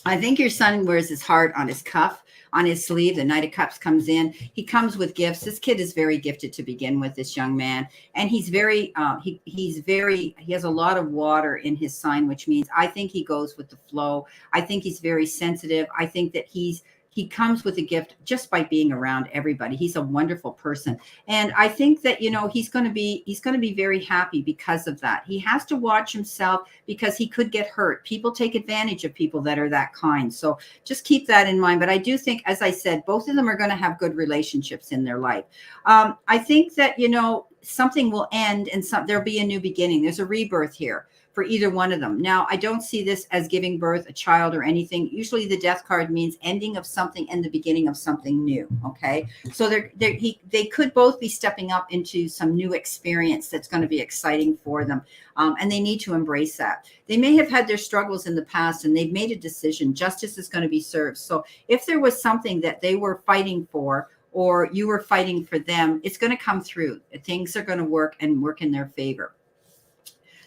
I think your son wears his heart on his cuff, on his sleeve. The Knight of Cups comes in. He comes with gifts. This kid is very gifted to begin with, this young man. And he's very, he has a lot of water in his sign, which means I think he goes with the flow. I think he's very sensitive. I think that he comes with a gift just by being around everybody. He's a wonderful person. And I think that, he's going to be very happy because of that. He has to watch himself because he could get hurt. People take advantage of people that are that kind. So just keep that in mind. But I do think, as I said, both of them are going to have good relationships in their life. I think that, something will end and there'll be a new beginning. There's a rebirth here for either one of them. Now, I don't see this as giving birth a child or anything. Usually the death card means ending of something and the beginning of something new. Okay. So they could both be stepping up into some new experience that's going to be exciting for them. And they need to embrace that. They may have had their struggles in the past and they've made a decision. Justice is going to be served. So if there was something that they were fighting for, or you were fighting for them, it's going to come through. Things are going to work in their favor.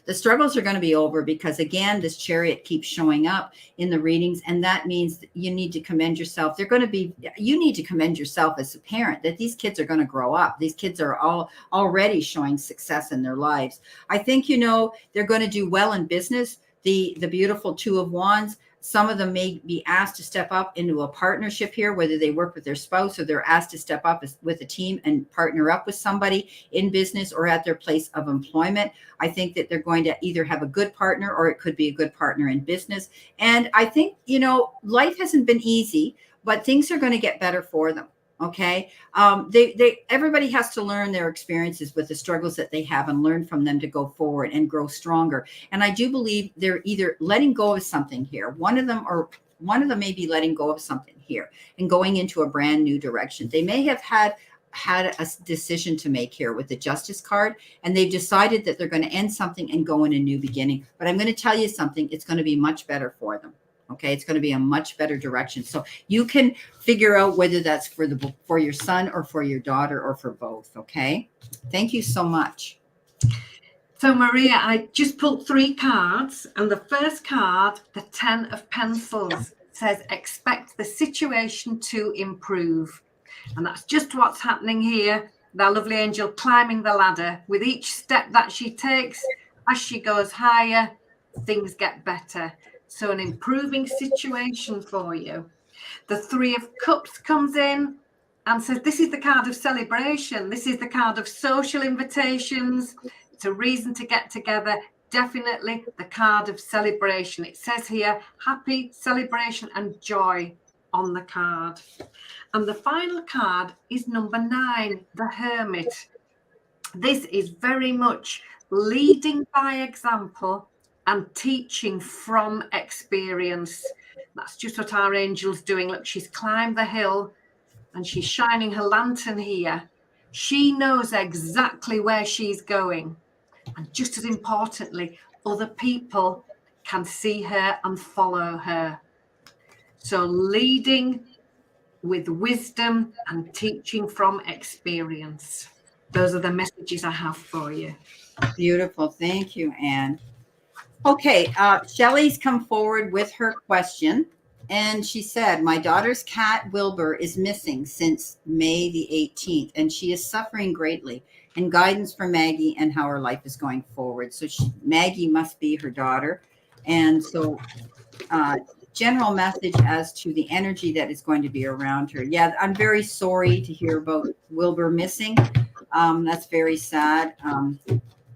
The struggles are going to be over because, again, this Chariot keeps showing up in the readings, and that means that you need to commend yourself. You need to commend yourself as a parent that these kids are going to grow up. These kids are all already showing success in their lives. I think, they're going to do well in business. The beautiful 2 of Wands. Some of them may be asked to step up into a partnership here, whether they work with their spouse or they're asked to step up with a team and partner up with somebody in business or at their place of employment. I think that they're going to either have a good partner or it could be a good partner in business. And I think, life hasn't been easy, but things are going to get better for them. Okay. Everybody has to learn their experiences with the struggles that they have and learn from them to go forward and grow stronger. And I do believe they're either letting go of something here. One of them may be letting go of something here and going into a brand new direction. They may have had a decision to make here with the Justice card, and they've decided that they're going to end something and go in a new beginning. But I'm going to tell you something, it's going to be much better for them. Okay, it's going to be a much better direction. So you can figure out whether that's for your son or for your daughter or for both. Okay, thank you so much. So Maria, I just pulled 3 cards, and the first card, the 10 of Pentacles, says expect the situation to improve. And that's just what's happening here. That lovely angel climbing the ladder. With each step that she takes, as she goes higher, things get better. So an improving situation for you. The 3 of Cups comes in and says, this is the card of celebration. This is the card of social invitations. It's a reason to get together. Definitely the card of celebration. It says here, happy celebration and joy on the card. And the final card is number 9, the Hermit. This is very much leading by example and teaching from experience. That's just what our angel's doing. Look, she's climbed the hill and she's shining her lantern here. She knows exactly where she's going. And just as importantly, other people can see her and follow her. So leading with wisdom and teaching from experience. Those are the messages I have for you. Beautiful. Thank you, Anne. Okay, Shelly's come forward with her question, and she said, my daughter's cat Wilbur is missing since May the 18th, and she is suffering greatly, and guidance for Maggie and how her life is going forward. So Maggie must be her daughter. And so general message as to the energy that is going to be around her. Yeah, I'm very sorry to hear about Wilbur missing. That's very sad.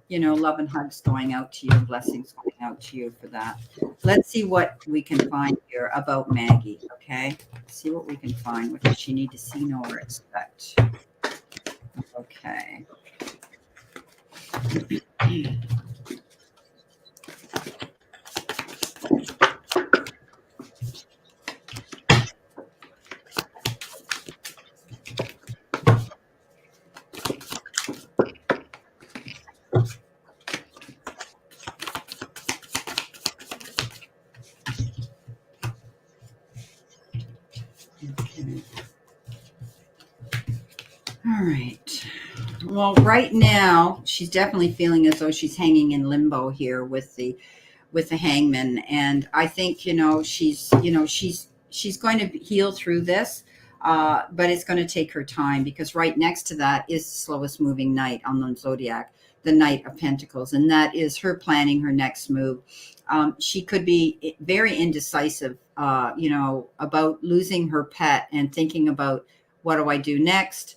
Love and hugs going out to you, blessings going out to you for that. Let's see what we can find here about Maggie, okay? See what we can find. What does she need to see, know, or expect? Okay. All right. Well, right now she's definitely feeling as though she's hanging in limbo here with the hangman, and I think she's going to heal through this, but it's going to take her time, because right next to that is the slowest moving knight on the zodiac, the Knight of Pentacles, and that is her planning her next move. She could be very indecisive, about losing her pet and thinking about, what do I do next?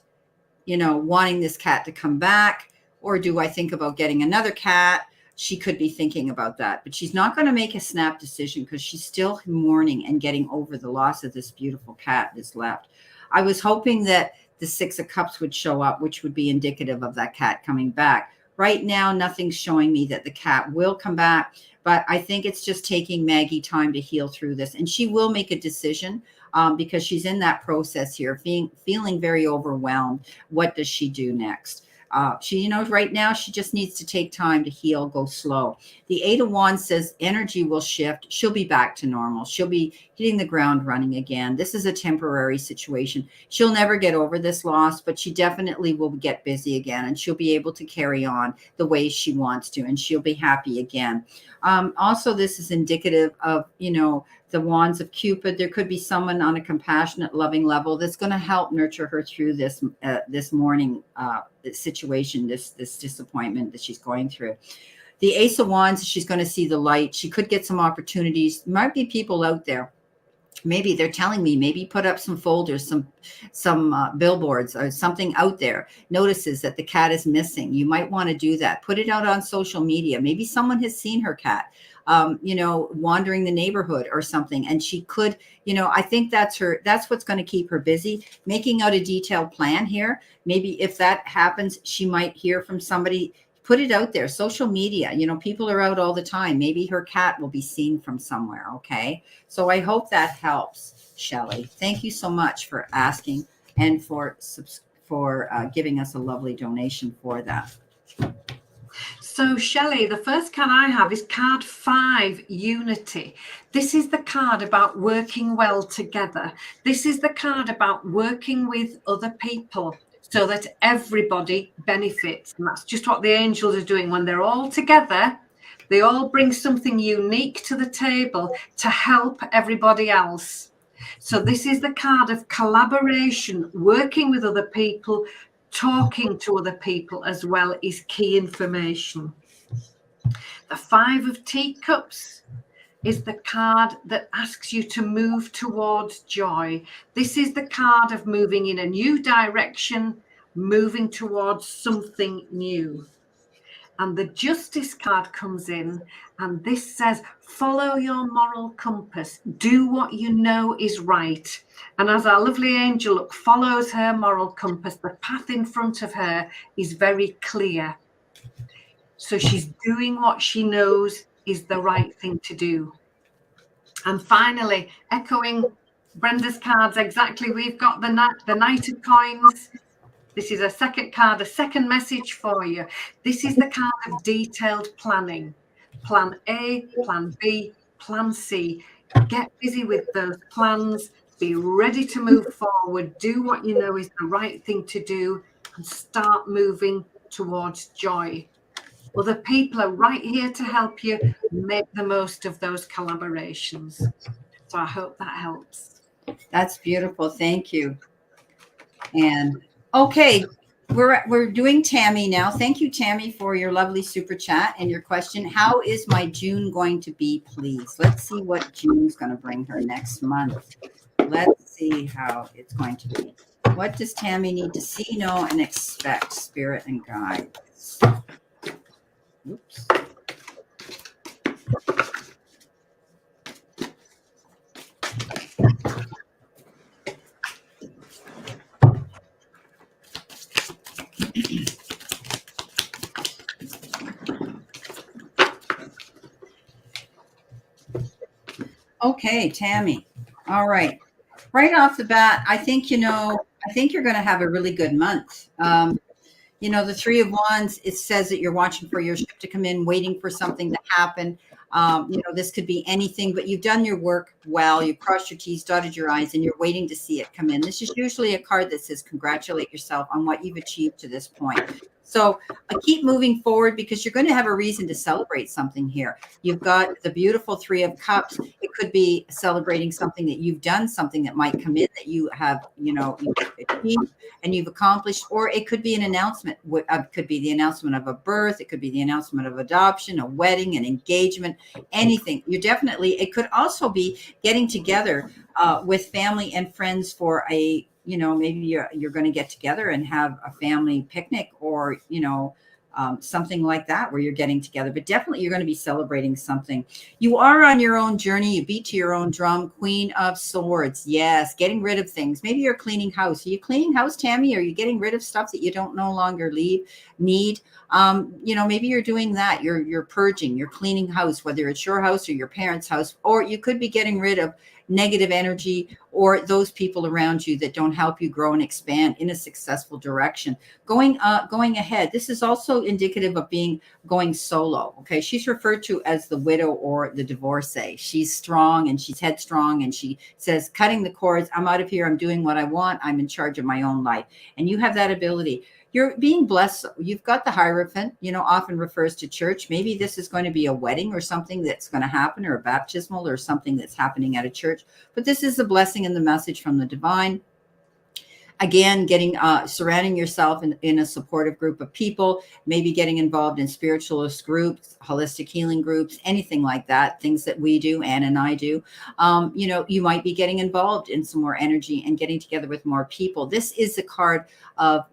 Wanting this cat to come back, or do I think about getting another cat? She could be thinking about that, but she's not going to make a snap decision because she's still mourning and getting over the loss of this beautiful cat that's left. I was hoping that the 6 of Cups would show up, which would be indicative of that cat coming back. Right now, nothing's showing me that the cat will come back, but I think it's just taking Maggie time to heal through this, and she will make a decision. Because she's in that process here, feeling very overwhelmed. What does she do next? She, right now she just needs to take time to heal, go slow. The 8 of Wands says energy will shift. She'll be back to normal. She'll be hitting the ground running again. This is a temporary situation. She'll never get over this loss, but she definitely will get busy again, and she'll be able to carry on the way she wants to, and she'll be happy again. Also, this is indicative of, the Wands of Cupid. There could be someone on a compassionate, loving level that's going to help nurture her through this mourning situation, this disappointment that she's going through. The Ace of Wands, she's going to see the light. She could get some opportunities. Might be people out there. Maybe they're telling me, maybe put up some folders, some billboards or something out there. Notices that the cat is missing. You might want to do that. Put it out on social media. Maybe someone has seen her cat, wandering the neighborhood or something. And she could, I think that's what's going to keep her busy, making out a detailed plan here. Maybe if that happens, she might hear from somebody. Put it out there. Social media, people are out all the time. Maybe her cat will be seen from somewhere. Okay. So I hope that helps, Shelly. Thank you so much for asking and for giving us a lovely donation for that. So Shelly, the first card I have is card 5, Unity. This is the card about working well together. This is the card about working with other people, so that everybody benefits. And that's just what the angels are doing. When they're all together, they all bring something unique to the table to help everybody else. So this is the card of collaboration, working with other people, talking to other people as well is key information. The 5 of Teacups is the card that asks you to move towards joy. This is the card of moving in a new direction, moving towards something new. And the Justice card comes in, and this says, follow your moral compass. Do what you know is right. And as our lovely angel follows her moral compass, the path in front of her is very clear. So she's doing what she knows is the right thing to do. And finally, echoing Brenda's cards exactly, we've got the Knight of Coins. This is a second card, a second message for you. This is the card of detailed planning. Plan A, plan B, plan C. Get busy with those plans. Be ready to move forward. Do what you know is the right thing to do and start moving towards joy. Other people are right here to help you make the most of those collaborations. So I hope that helps. That's beautiful. Thank you. And okay, we're doing Tammy now. Thank you, Tammy, for your lovely super chat and your question. How is my June going to be, please? Let's see what June's going to bring her next month. Let's see how it's going to be. What does Tammy need to see, know, and expect, spirit and guides? Oops. Okay, Tammy. All right. Right off the bat, I think you're going to have a really good month. The 3 of Wands, it says that you're watching for your ship to come in, waiting for something to happen. This could be anything, but you've done your work well. You crossed your T's, dotted your I's, and you're waiting to see it come in. This is usually a card that says congratulate yourself on what you've achieved to this point. So keep moving forward because you're going to have a reason to celebrate something here. You've got the beautiful 3 of Cups. It could be celebrating something that you've done, something that might come in that you have, you've achieved and you've accomplished, or it could be an announcement. It could be the announcement of a birth. It could be the announcement of adoption, a wedding, an engagement, anything. It could also be getting together with family and friends for maybe you're going to get together and have a family picnic or, something like that where you're getting together, but definitely you're going to be celebrating something. You are on your own journey. You beat to your own drum. Queen of Swords. Yes. Getting rid of things. Maybe you're cleaning house. Are you cleaning house, Tammy? Are you getting rid of stuff that you don't no longer need? Maybe you're doing that. You're purging, you're cleaning house, whether it's your house or your parents' house, or you could be getting rid of negative energy or those people around you that don't help you grow and expand in a successful direction. Going ahead. This is also indicative of going solo. Okay. She's referred to as the widow or the divorcee. She's strong and she's headstrong. And she says, cutting the cords, I'm out of here. I'm doing what I want. I'm in charge of my own life. And you have that ability. You're being blessed. You've got the Hierophant, often refers to church. Maybe this is going to be a wedding or something that's going to happen, or a baptismal or something that's happening at a church. But this is the blessing and the message from the divine. again, getting surrounding yourself in a supportive group of people, maybe getting involved in spiritualist groups, holistic healing groups, anything like that, things that we do, Ann and I do. You might be getting involved in some more energy and getting together with more people. This is a card of,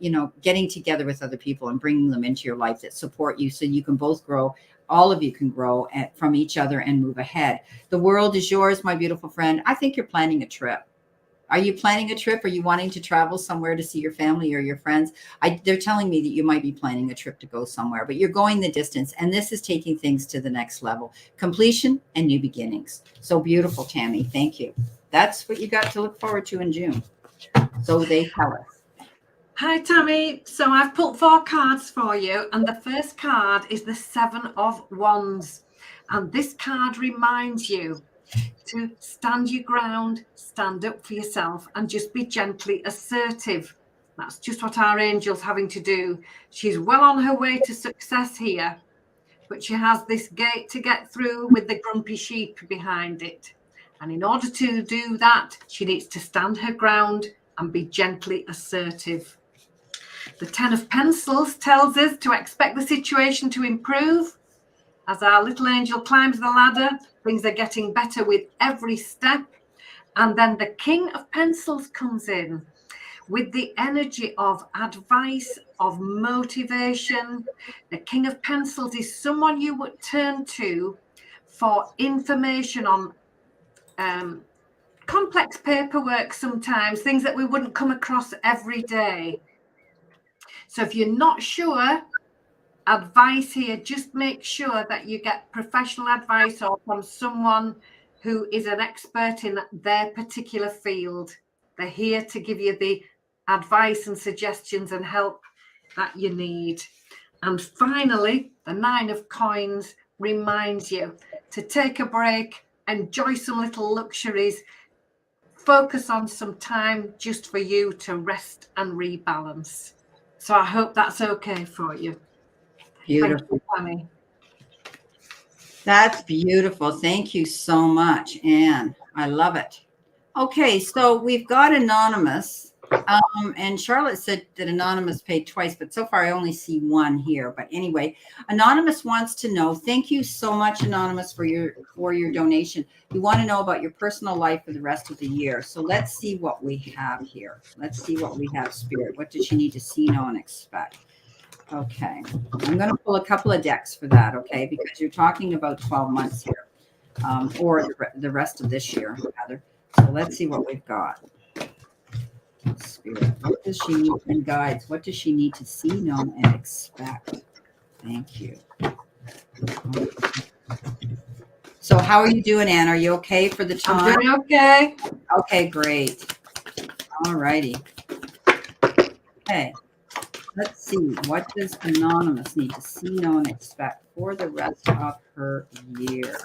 getting together with other people and bringing them into your life that support you so you can both grow. All of you can grow from each other and move ahead. The world is yours, my beautiful friend. I think you're planning a trip. Are you planning a trip? Are you wanting to travel somewhere to see your family or your friends? They're telling me that you might be planning a trip to go somewhere, but you're going the distance. And this is taking things to the next level, completion and new beginnings. So beautiful, Tammy. Thank you. That's what you got to look forward to in June. So they tell us. Hi, Tammy. So I've pulled 4 cards for you. And the first card is the 7 of Wands. And this card reminds you to stand your ground, stand up for yourself, and just be gently assertive. That's just what our angel's having to do. She's well on her way to success here, but she has this gate to get through with the grumpy sheep behind it. And in order to do that, she needs to stand her ground and be gently assertive. The 10 of Pentacles tells us to expect the situation to improve. As our little angel climbs the ladder, things are getting better with every step. And then the King of Pentacles comes in with the energy of advice, of motivation. The King of Pentacles is someone you would turn to for information on complex paperwork sometimes, things that we wouldn't come across every day. So if you're not sure, advice here, just make sure that you get professional advice or from someone who is an expert in their particular field. They're here to give you the advice and suggestions and help that you need. And finally, the 9 of Coins reminds you to take a break, enjoy some little luxuries, focus on some time just for you to rest and rebalance. So I hope that's okay for you. Beautiful. Thank you, Tammy. That's beautiful. Thank you so much, Anne. I love it. Okay, so we've got Anonymous. And Charlotte said that Anonymous paid twice, but so far I only see one here. But anyway, Anonymous wants to know, thank you so much, Anonymous, for your donation. You want to know about your personal life for the rest of the year. So let's see what we have here. Let's see what we have, Spirit. What does she need to see, know, and expect? Okay, I'm going to pull a couple of decks for that, okay, because you're talking about 12 months here, or the rest of this year, rather. So let's see what we've got. Spirit, what does she need in guides? What does she need to see, know, and expect? Thank you. So how are you doing, Anne? Are you okay for the time? I'm doing okay. Okay, great. All righty. Okay. Let's see. What does Anonymous need to see, know, and expect for the rest of her year?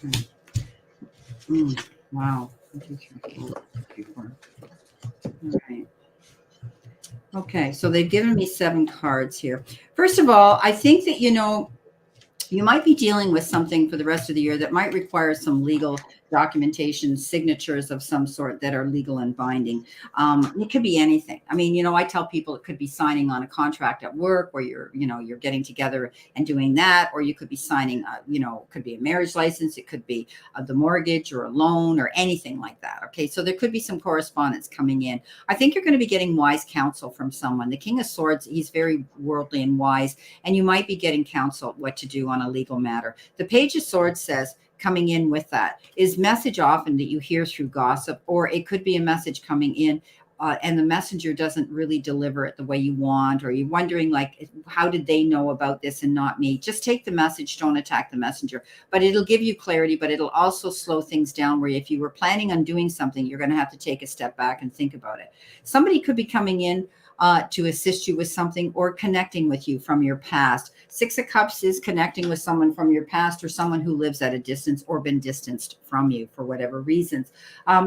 Okay. Wow. All right. Okay. So they've given me 7 cards here. First of all, I think that, you might be dealing with something for the rest of the year that might require some legal documentation, signatures of some sort that are legal and binding. It could be anything. I mean, I tell people it could be signing on a contract at work where you're getting together and doing that, or you could be signing, it could be a marriage license. It could be the mortgage or a loan or anything like that. Okay. So there could be some correspondence coming in. I think you're going to be getting wise counsel from someone. The King of Swords, he's very worldly and wise, and you might be getting counsel what to do on a legal matter. The Page of Swords says, coming in with that is message often that you hear through gossip, or it could be a message coming in and the messenger doesn't really deliver it the way you want, or you're wondering, like, how did they know about this and not me? Just take the message, don't attack the messenger, but it'll give you clarity, but it'll also slow things down, where if you were planning on doing something, you're going to have to take a step back and think about it. Somebody could be coming in to assist you with something or connecting with you from your past. 6 of Cups is connecting with someone from your past, or someone who lives at a distance or been distanced from you for whatever reasons.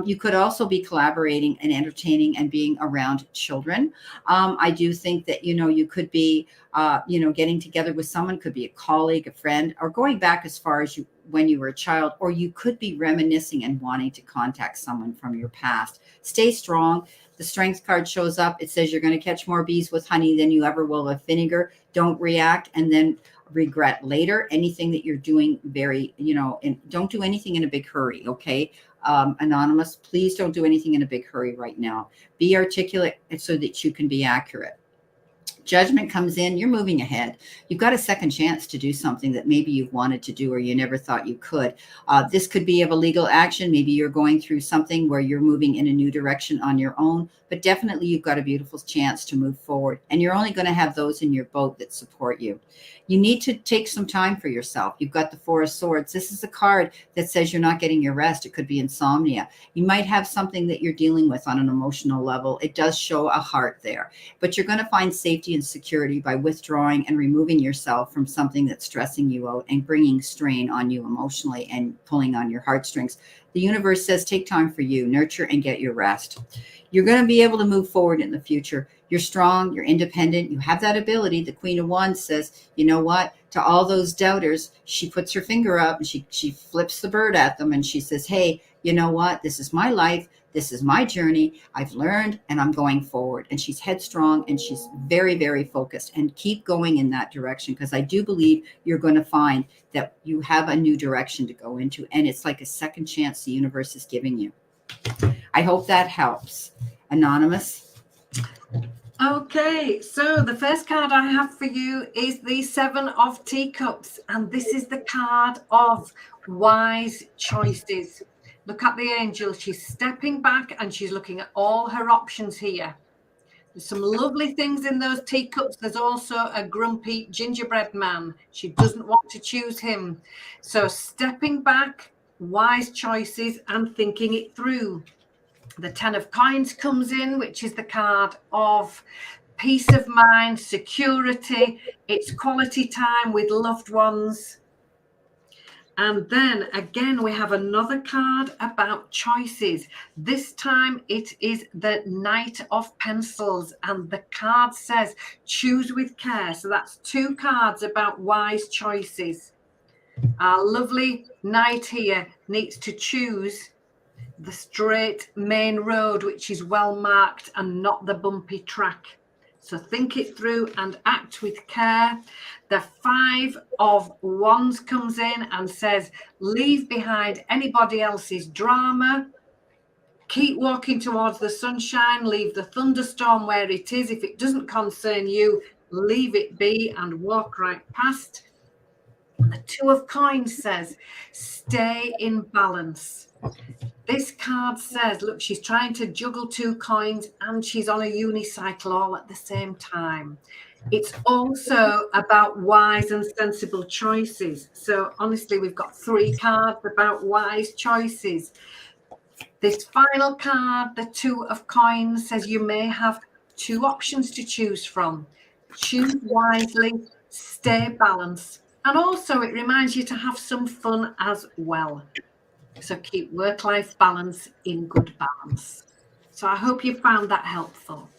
You could also be collaborating and entertaining and being around children. I do think that, you could be, getting together with someone, could be a colleague, a friend, or going back as far as when you were a child, or you could be reminiscing and wanting to contact someone from your past. Stay strong. The strength card shows up. It says you're going to catch more bees with honey than you ever will with vinegar. Don't react and then regret later. Anything that you're doing and don't do anything in a big hurry. Okay. Anonymous, please don't do anything in a big hurry right now. Be articulate so that you can be accurate. Judgment comes in, you're moving ahead. You've got a second chance to do something that maybe you've wanted to do or you never thought you could. This could be of a legal action. Maybe you're going through something where you're moving in a new direction on your own, but definitely you've got a beautiful chance to move forward. And you're only going to have those in your boat that support you. You need to take some time for yourself. You've got the Four of Swords. This is a card that says you're not getting your rest. It could be insomnia. You might have something that you're dealing with on an emotional level. It does show a heart there, but you're going to find safety and security by withdrawing and removing yourself from something that's stressing you out and bringing strain on you emotionally and pulling on your heartstrings. The universe says take time for you, nurture and get your rest. You're going to be able to move forward in the future. You're strong, you're independent, you have that ability. The Queen of Wands says, you know what, to all those doubters, she puts her finger up and she flips the bird at them and she says, hey, you know what, this is my life. This is my journey. I've learned and I'm going forward. And she's headstrong and she's very, very focused. And keep going in that direction, because I do believe you're going to find that you have a new direction to go into. And it's like a second chance the universe is giving you. I hope that helps. Anonymous. Okay, so the first card I have for you is the Seven of Teacups. And this is the card of wise choices. Look at the angel. She's stepping back and she's looking at all her options here. There's some lovely things in those teacups. There's also a grumpy gingerbread man. She doesn't want to choose him. So stepping back, wise choices and thinking it through. The Ten of Coins comes in, which is the card of peace of mind, security. It's quality time with loved ones. And then again, we have another card about choices. This time it is the Knight of Pencils, and the card says choose with care. So that's two cards about wise choices. Our lovely knight here needs to choose the straight main road, which is well marked, and not the bumpy track. So think it through and act with care. The Five of Wands comes in and says, leave behind anybody else's drama. Keep walking towards the sunshine. Leave the thunderstorm where it is. If it doesn't concern you, leave it be and walk right past. The Two of Coins says, stay in balance. This card says, look, she's trying to juggle two coins and she's on a unicycle all at the same time. It's also about wise and sensible choices. So honestly, we've got three cards about wise choices. This final card, the Two of Coins, says you may have two options to choose from. Choose wisely, stay balanced. And also it reminds you to have some fun as well. So keep work-life balance in good balance. So I hope you found that helpful.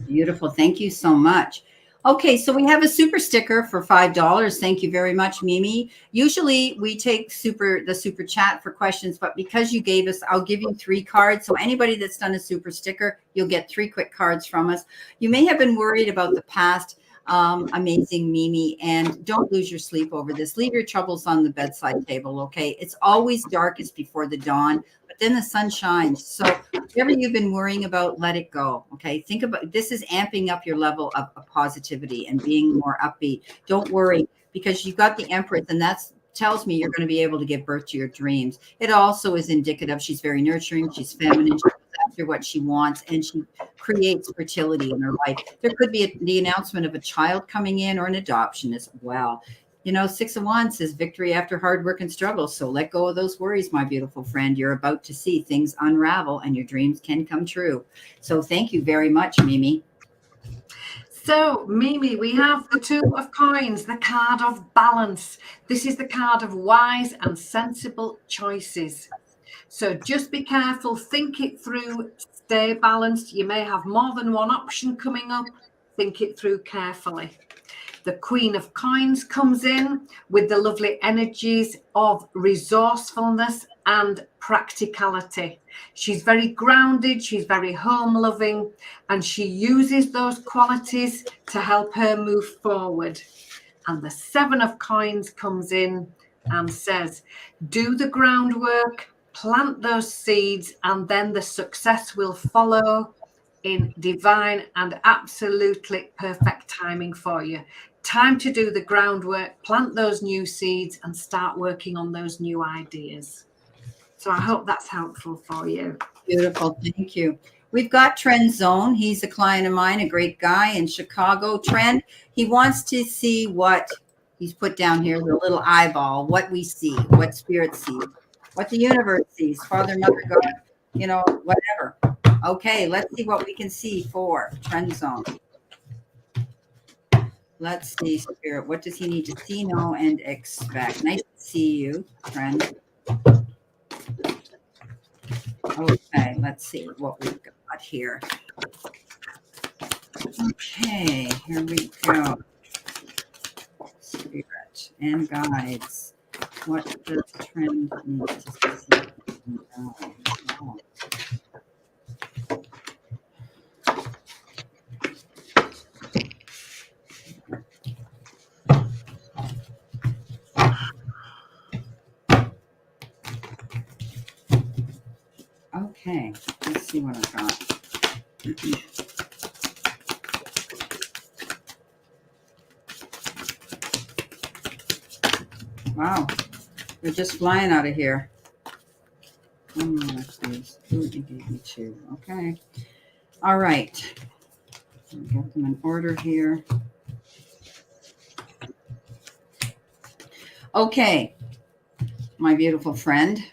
Beautiful. Thank you so much. Okay, so we have a super sticker for $5. Thank you very much, Mimi. Usually we take the super chat for questions, but because you gave us, I'll give you 3 cards. So anybody that's done a super sticker, you'll get 3 quick cards from us. You may have been worried about the past. Amazing, Mimi, and don't lose your sleep over this. Leave your troubles on the bedside table, okay? It's always darkest before the dawn, but then the sun shines. So whatever you've been worrying about, let it go, okay? Think about, this is amping up your level of positivity and being more upbeat. Don't worry, because you've got the Empress, and that's tells me you're going to be able to give birth to your dreams. It also is indicative she's very nurturing, she's feminine, she goes after what she wants, and she creates fertility in her life. There could be the announcement of a child coming in or an adoption as well. You know, 6 of Wands says victory after hard work and struggle. So let go of those worries, my beautiful friend. You're about to see things unravel and your dreams can come true. So thank you very much, Mimi. So, Mimi, we have the Two of Coins, the card of balance. This is the card of wise and sensible choices. So just be careful, think it through, stay balanced. You may have more than one option coming up. Think it through carefully. The Queen of Coins comes in with the lovely energies of resourcefulness and practicality. She's very grounded, she's very home loving, and she uses those qualities to help her move forward. And the Seven of Coins comes in and says, do the groundwork, plant those seeds, and then the success will follow in divine and absolutely perfect timing for you. Time to do the groundwork, plant those new seeds, and start working on those new ideas. So I hope that's helpful for you. Beautiful. Thank you. We've got Trendzone. He's a client of mine, a great guy in Chicago. Trend, he wants to see what he's put down here, the little eyeball, what we see, what spirit sees, what the universe sees, Father, Mother, God, you know, whatever. Okay, let's see what we can see for Trendzone. Let's see, Spirit. What does he need to see, know, and expect? Nice to see you, friend. Okay, let's see what we've got here. Okay, here we go. Spirit and guides. What does Trend need to see? Oh. Okay, let's see what I've got. Wow, they're just flying out of here. One more, please. Ooh, you gave me two. Okay. All right. I'll get them in order here. Okay, my beautiful friend.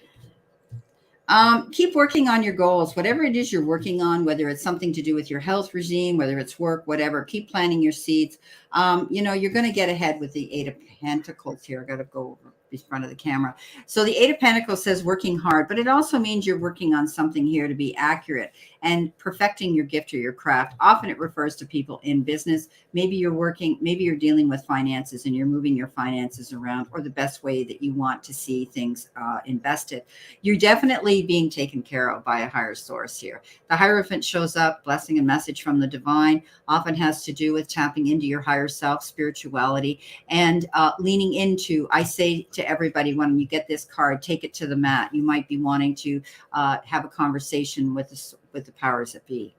Keep working on your goals, whatever it is you're working on, whether it's something to do with your health regime, whether it's work, whatever, keep planting your seeds. You know, you're going to get ahead with the Eight of Pentacles here. I got to go over in front of the camera. So the Eight of Pentacles says working hard, but it also means you're working on something here to be accurate and perfecting your gift or your craft. Often it refers to people in business. Maybe you're working, maybe you're dealing with finances and you're moving your finances around, or the best way that you want to see things invested. You're definitely being taken care of by a higher source here. The Hierophant shows up, blessing and message from the divine, often has to do with tapping into your higher self, spirituality, and leaning into, I say to everybody, when you get this card, take it to the mat. You might be wanting to have a conversation with the powers that be.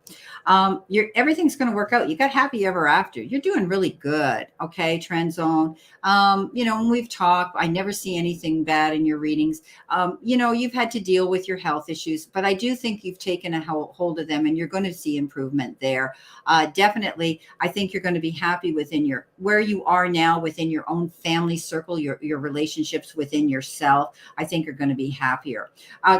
Everything's going to work out. You got happy ever after. You're doing really good. Okay, Trendzone. You know, when we've talked, I never see anything bad in your readings. You know, you've had to deal with your health issues, but I do think you've taken a hold of them and you're going to see improvement there. Definitely, I think you're going to be happy within where you are now, within your own family circle, your relationships within yourself. I think you're going to be happier.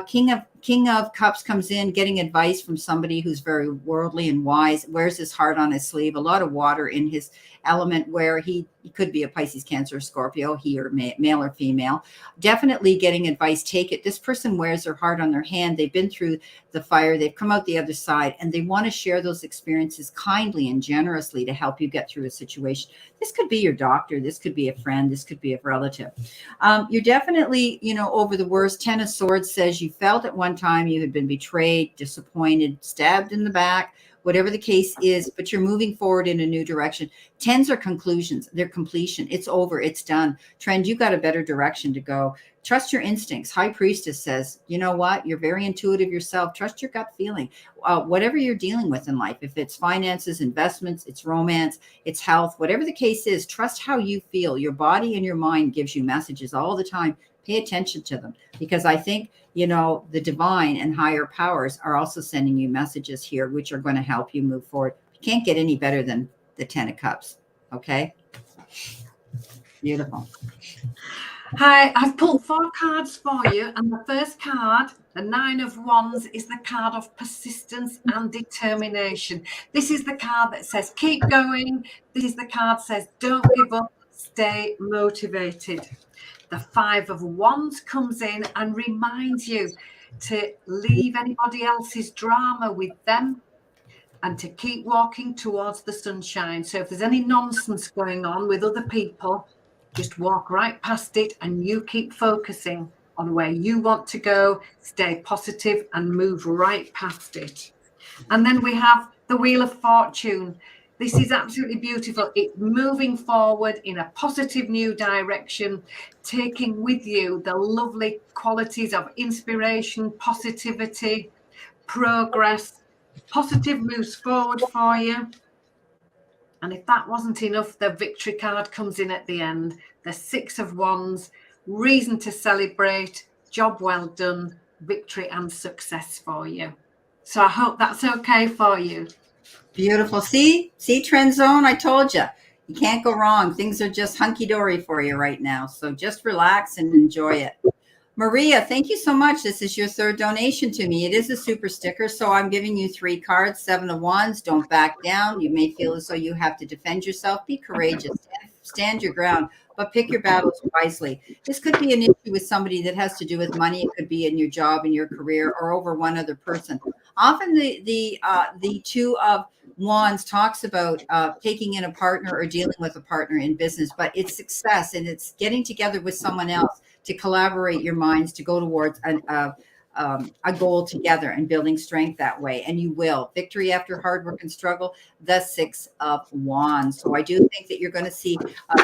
King of Cups comes in, getting advice from somebody who's very worldly and wise, wears his heart on his sleeve, a lot of water in his element, where he could be a Pisces, Cancer, Scorpio, he or male or female. Definitely getting advice, take it. This person wears their heart on their hand. They've been through the fire. They've come out the other side, and they want to share those experiences kindly and generously to help you get through a situation. This could be your doctor. This could be a friend. This could be a relative. You're definitely, you know, over the worst. Ten of Swords says you felt at one time you had been betrayed, disappointed, stabbed in the back, whatever the case is, but you're moving forward in a new direction. Tens are conclusions. They're completion. It's over. It's done. Trend, you got a better direction to go. Trust your instincts. High Priestess says, you know what? You're very intuitive yourself. Trust your gut feeling. Whatever you're dealing with in life, if it's finances, investments, it's romance, it's health, whatever the case is, trust how you feel. Your body and your mind gives you messages all the time. Pay attention to them, because I think, you know, the divine and higher powers are also sending you messages here, which are going to help you move forward. You can't get any better than the 10 of Cups. Okay. Beautiful. Hi, I've pulled 4 cards for you, and the first card, the Nine of Wands, is the card of persistence and determination. This is the card that says keep going. This is the card that says don't give up, stay motivated. The Five of Wands comes in and reminds you to leave anybody else's drama with them and to keep walking towards the sunshine. So if there's any nonsense going on with other people, just walk right past it and you keep focusing on where you want to go, stay positive and move right past it. And then we have the Wheel of Fortune. This is absolutely beautiful. It's moving forward in a positive new direction, taking with you the lovely qualities of inspiration, positivity, progress. Positive moves forward for you. And if that wasn't enough, the victory card comes in at the end. The 6 of Wands, reason to celebrate, job well done, victory and success for you. So I hope that's okay for you. Beautiful. See, Trendzone, I told you. You can't go wrong. Things are just hunky-dory for you right now. So just relax and enjoy it. Maria, thank you so much. This is your 3rd donation to me. It is a super sticker, so I'm giving you 3 cards, 7 of Wands. Don't back down. You may feel as though you have to defend yourself. Be courageous. Stand your ground, but pick your battles wisely. This could be an issue with somebody that has to do with money. It could be in your job, in your career, or over one other person. Often the 2 of Wands talks about taking in a partner or dealing with a partner in business, but it's success and it's getting together with someone else to collaborate your minds to go towards a goal together and building strength that way. And you will. Victory after hard work and struggle, the 6 of Wands. So I do think that you're going to see,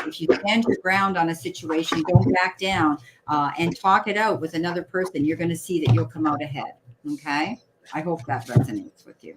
if you stand your ground on a situation, don't back down and talk it out with another person, you're going to see that you'll come out ahead. Okay? I hope that resonates with you.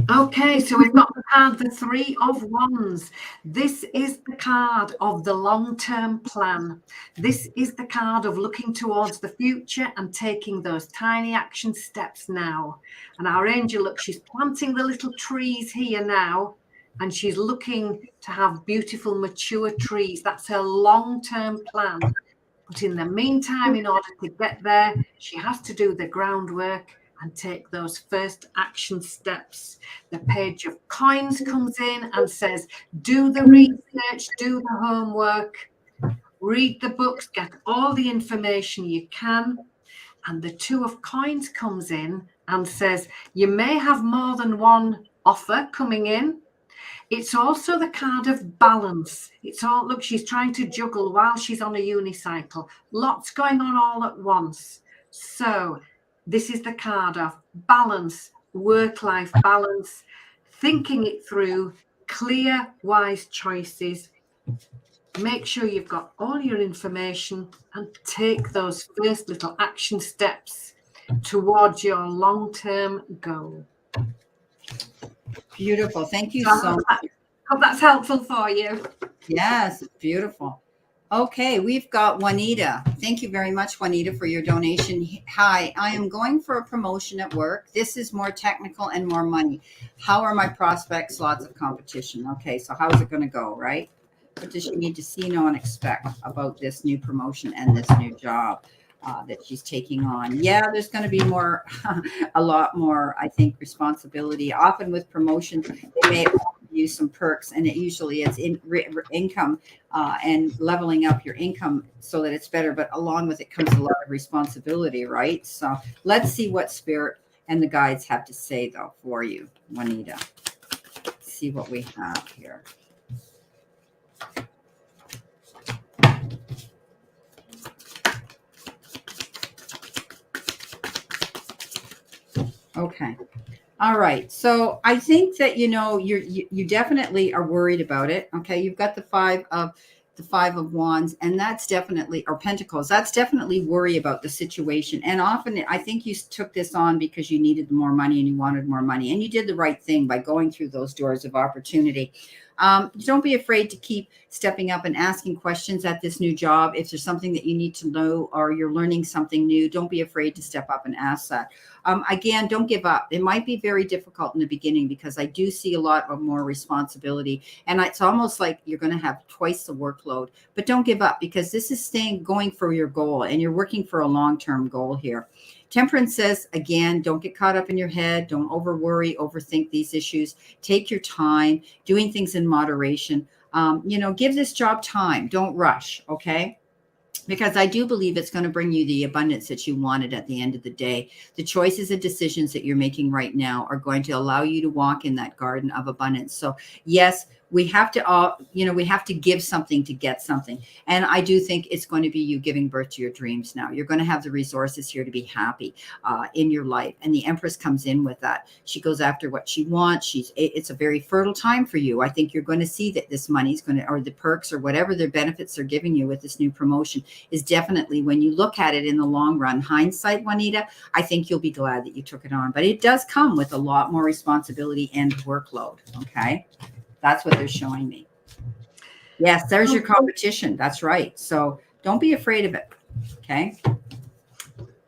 Okay, so we've got the card, the 3 of Wands. This is the card of the long-term plan. This is the card of looking towards the future and taking those tiny action steps now. And our angel, look, she's planting the little trees here now, and she's looking to have beautiful, mature trees. That's her long-term plan. But in the meantime, in order to get there, she has to do the groundwork and take those first action steps. The Page of Coins comes in and says, do the research, do the homework, read the books, get all the information you can. And the 2 of Coins comes in and says, you may have more than one offer coming in. It's also the card of balance. It's all, look, she's trying to juggle while she's on a unicycle. Lots going on all at once. So this is the card of balance, work-life balance, thinking it through, clear, wise choices. Make sure you've got all your information and take those first little action steps towards your long-term goal. Beautiful. Thank you so much. Hope that's helpful for you. Yes, beautiful. Okay, we've got Juanita. Thank you very much, Juanita, for your donation. Hi, I am going for a promotion at work. This is more technical and more money. How are my prospects? Lots of competition. Okay, so how's it going to go, right? What does she need to see, know, and expect about this new promotion and this new job that she's taking on? Yeah, there's going to be more, a lot more, I think, responsibility. Often with promotions, they may you some perks, and it usually it's income and leveling up your income so that it's better, but along with it comes a lot of responsibility, right? So let's see what Spirit and the guides have to say though for you, Juanita. Let's see what we have here. Okay. All right. So I think that, you definitely are worried about it. Okay. You've got the 5 of Wands, and that's definitely, or Pentacles, that's definitely worry about the situation. And often I think you took this on because you needed more money and you wanted more money, and you did the right thing by going through those doors of opportunity. Don't be afraid to keep stepping up and asking questions at this new job. If there's something that you need to know or you're learning something new, don't be afraid to step up and ask that. Again, don't give up. It might be very difficult in the beginning because I do see a lot of more responsibility, and it's almost like you're going to have twice the workload, but don't give up because this is going for your goal, and you're working for a long-term goal here. Temperance says, again, don't get caught up in your head. Don't over-worry, overthink these issues. Take your time, doing things in moderation. Give this job time. Don't rush, okay? because I do believe it's going to bring you the abundance that you wanted at the end of the day. The choices and decisions that you're making right now are going to allow you to walk in that garden of abundance. So yes, we have to, we have to give something to get something. And I do think it's going to be you giving birth to your dreams now. You're going to have the resources here to be happy in your life. And the Empress comes in with that. She goes after what she wants. It's a very fertile time for you. I think you're going to see that this money is going to, or the perks or whatever the benefits they're giving you with this new promotion is definitely, when you look at it in the long run, hindsight, Juanita, I think you'll be glad that you took it on. But it does come with a lot more responsibility and workload. Okay. That's what they're showing me. Yes, there's your competition. That's right. So don't be afraid of it. Okay.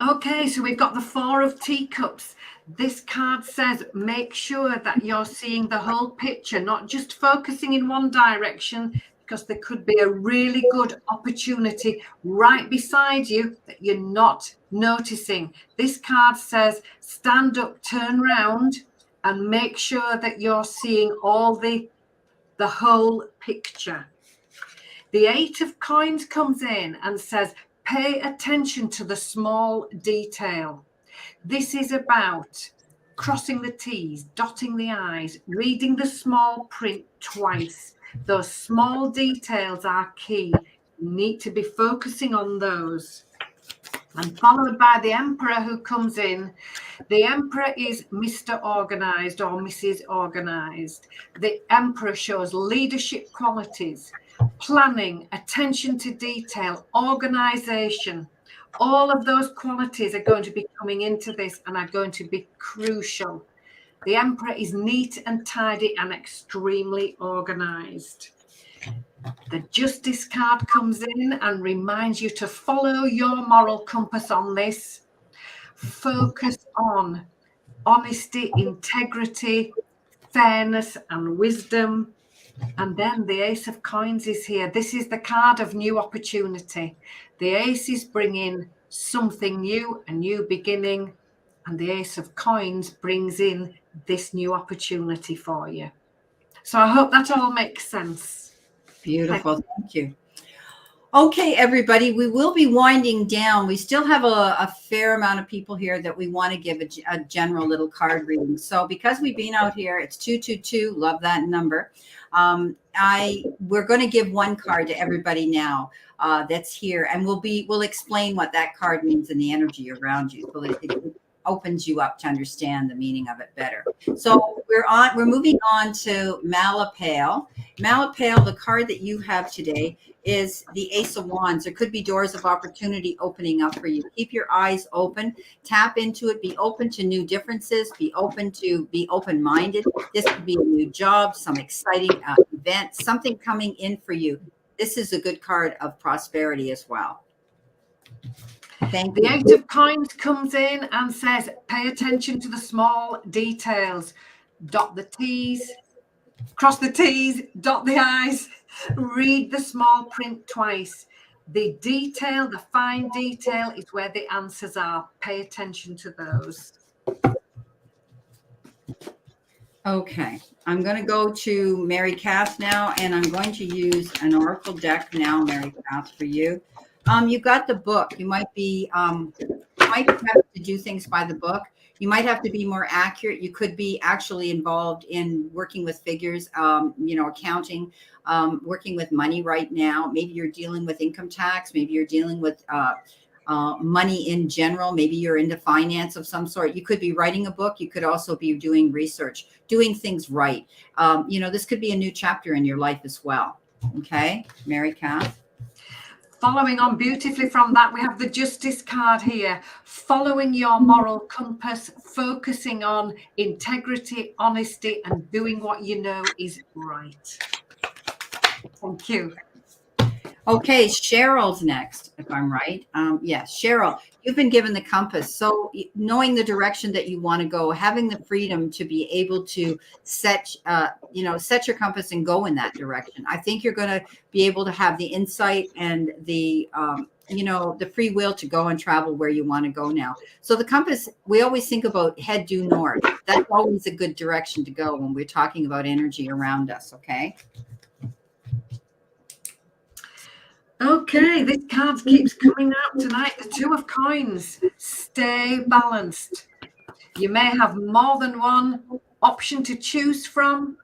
Okay, so we've got the Four of Teacups. This card says, make sure that you're seeing the whole picture, not just focusing in one direction, because there could be a really good opportunity right beside you that you're not noticing. This card says, stand up, turn around, and make sure that you're seeing all the whole picture. The Eight of Coins comes in and says, pay attention to the small detail. This is about crossing the T's, dotting the I's, reading the small print twice. Those small details are key. You need to be focusing on those. And followed by the Emperor, who comes in. The Emperor is Mr. Organized or Mrs. Organized. The Emperor shows leadership qualities, planning, attention to detail, organization. All of those qualities are going to be coming into this and are going to be crucial. The Emperor is neat and tidy and extremely organized. The Justice card comes in and reminds you to follow your moral compass on this. Focus on honesty, integrity, fairness, and wisdom. And then the Ace of Coins is here. This is the card of new opportunity. The Ace is bringing something new, a new beginning. And the Ace of Coins brings in this new opportunity for you. So I hope that all makes sense. Beautiful. Thank you. Okay, everybody, we will be winding down. We still have a fair amount of people here that we want to give a general little card reading. So because we've been out here, it's 222. Love that number. We're going to give one card to everybody now that's here, and we'll explain what that card means and the energy around you. So it opens you up to understand the meaning of it better. So we're moving on to Malapale. Malapale, the card that you have today is the Ace of Wands. There could be doors of opportunity opening up for you. Keep your eyes open, tap into it, be open to new differences, be open-minded. This could be a new job, some exciting event, something coming in for you. This is a good card of prosperity as well. Thank you. The Eight of Coins comes in and says, pay attention to the small details. Dot the T's, cross the T's, dot the I's, read the small print twice. The detail, the fine detail is where the answers are. Pay attention to those. Okay, I'm going to go to Mary Cass now, and I'm going to use an oracle deck now, Mary Cass, for you. You got the book. You might have to do things by the book. You might have to be more accurate. You could be actually involved in working with figures, accounting, working with money right now. Maybe you're dealing with income tax. Maybe you're dealing with money in general. Maybe you're into finance of some sort. You could be writing a book. You could also be doing research, doing things right. This could be a new chapter in your life as well. Okay, Mary Cass. Following on beautifully from that, we have the Justice card here. Following your moral compass, focusing on integrity, honesty, and doing what you know is right. Thank you. Okay, Cheryl's next, if I'm right. Yes, Cheryl, you've been given the compass. So knowing the direction that you want to go, having the freedom to be able to set your compass and go in that direction. I think you're going to be able to have the insight and the free will to go and travel where you want to go now. So the compass, we always think about head due north. That's always a good direction to go when we're talking about energy around us, okay? Okay, this card keeps coming out tonight. The Two of Coins. Stay balanced. You may have more than one option to choose from.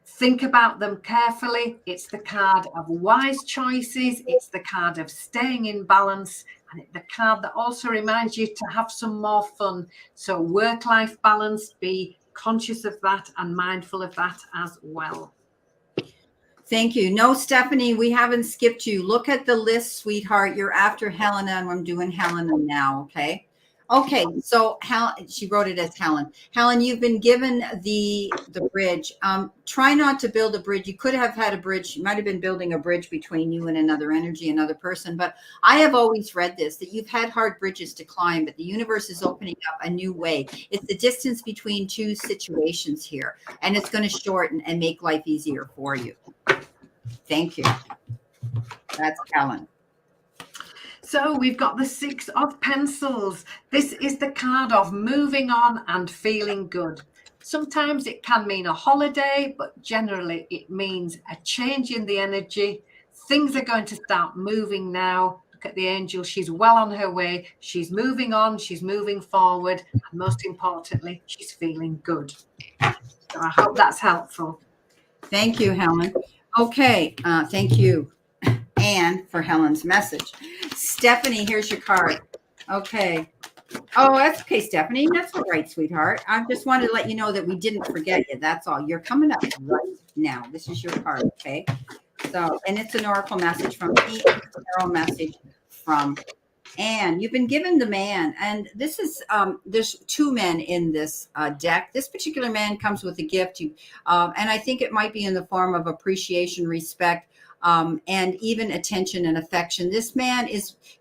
Think about them carefully. It's the card of wise choices. It's the card of staying in balance. And it's the card that also reminds you to have some more fun. So work-life balance, be conscious of that and mindful of that as well. Thank you. No, Stephanie, we haven't skipped you. Look at the list, sweetheart. You're after Helena, and I'm doing Helena now, okay? Okay, so she wrote it as Helen. Helen, you've been given the bridge. Try not to build a bridge. You could have had a bridge. You might have been building a bridge between you and another energy, another person. But I have always read this, that you've had hard bridges to climb, but the universe is opening up a new way. It's the distance between two situations here, and it's going to shorten and make life easier for you. Thank you. That's Helen. So we've got the Six of Pencils. This is the card of moving on and feeling good. Sometimes it can mean a holiday, but generally it means a change in the energy. Things are going to start moving now. Look at the angel. She's well on her way. She's moving on. She's moving forward. And most importantly, she's feeling good. So I hope that's helpful. Thank you, Helen. Okay. Thank you, Anne, for Helen's message. Stephanie, here's your card. Okay. Oh, that's okay, Stephanie. That's all right, sweetheart. I just wanted to let you know that we didn't forget you. That's all. You're coming up right now. This is your card, okay? So, and it's an oracle message from me, a tarot message from Anne. You've been given the man, and this is there's two men in this deck. This particular man comes with a gift, and I think it might be in the form of appreciation, respect, and even attention and affection. This man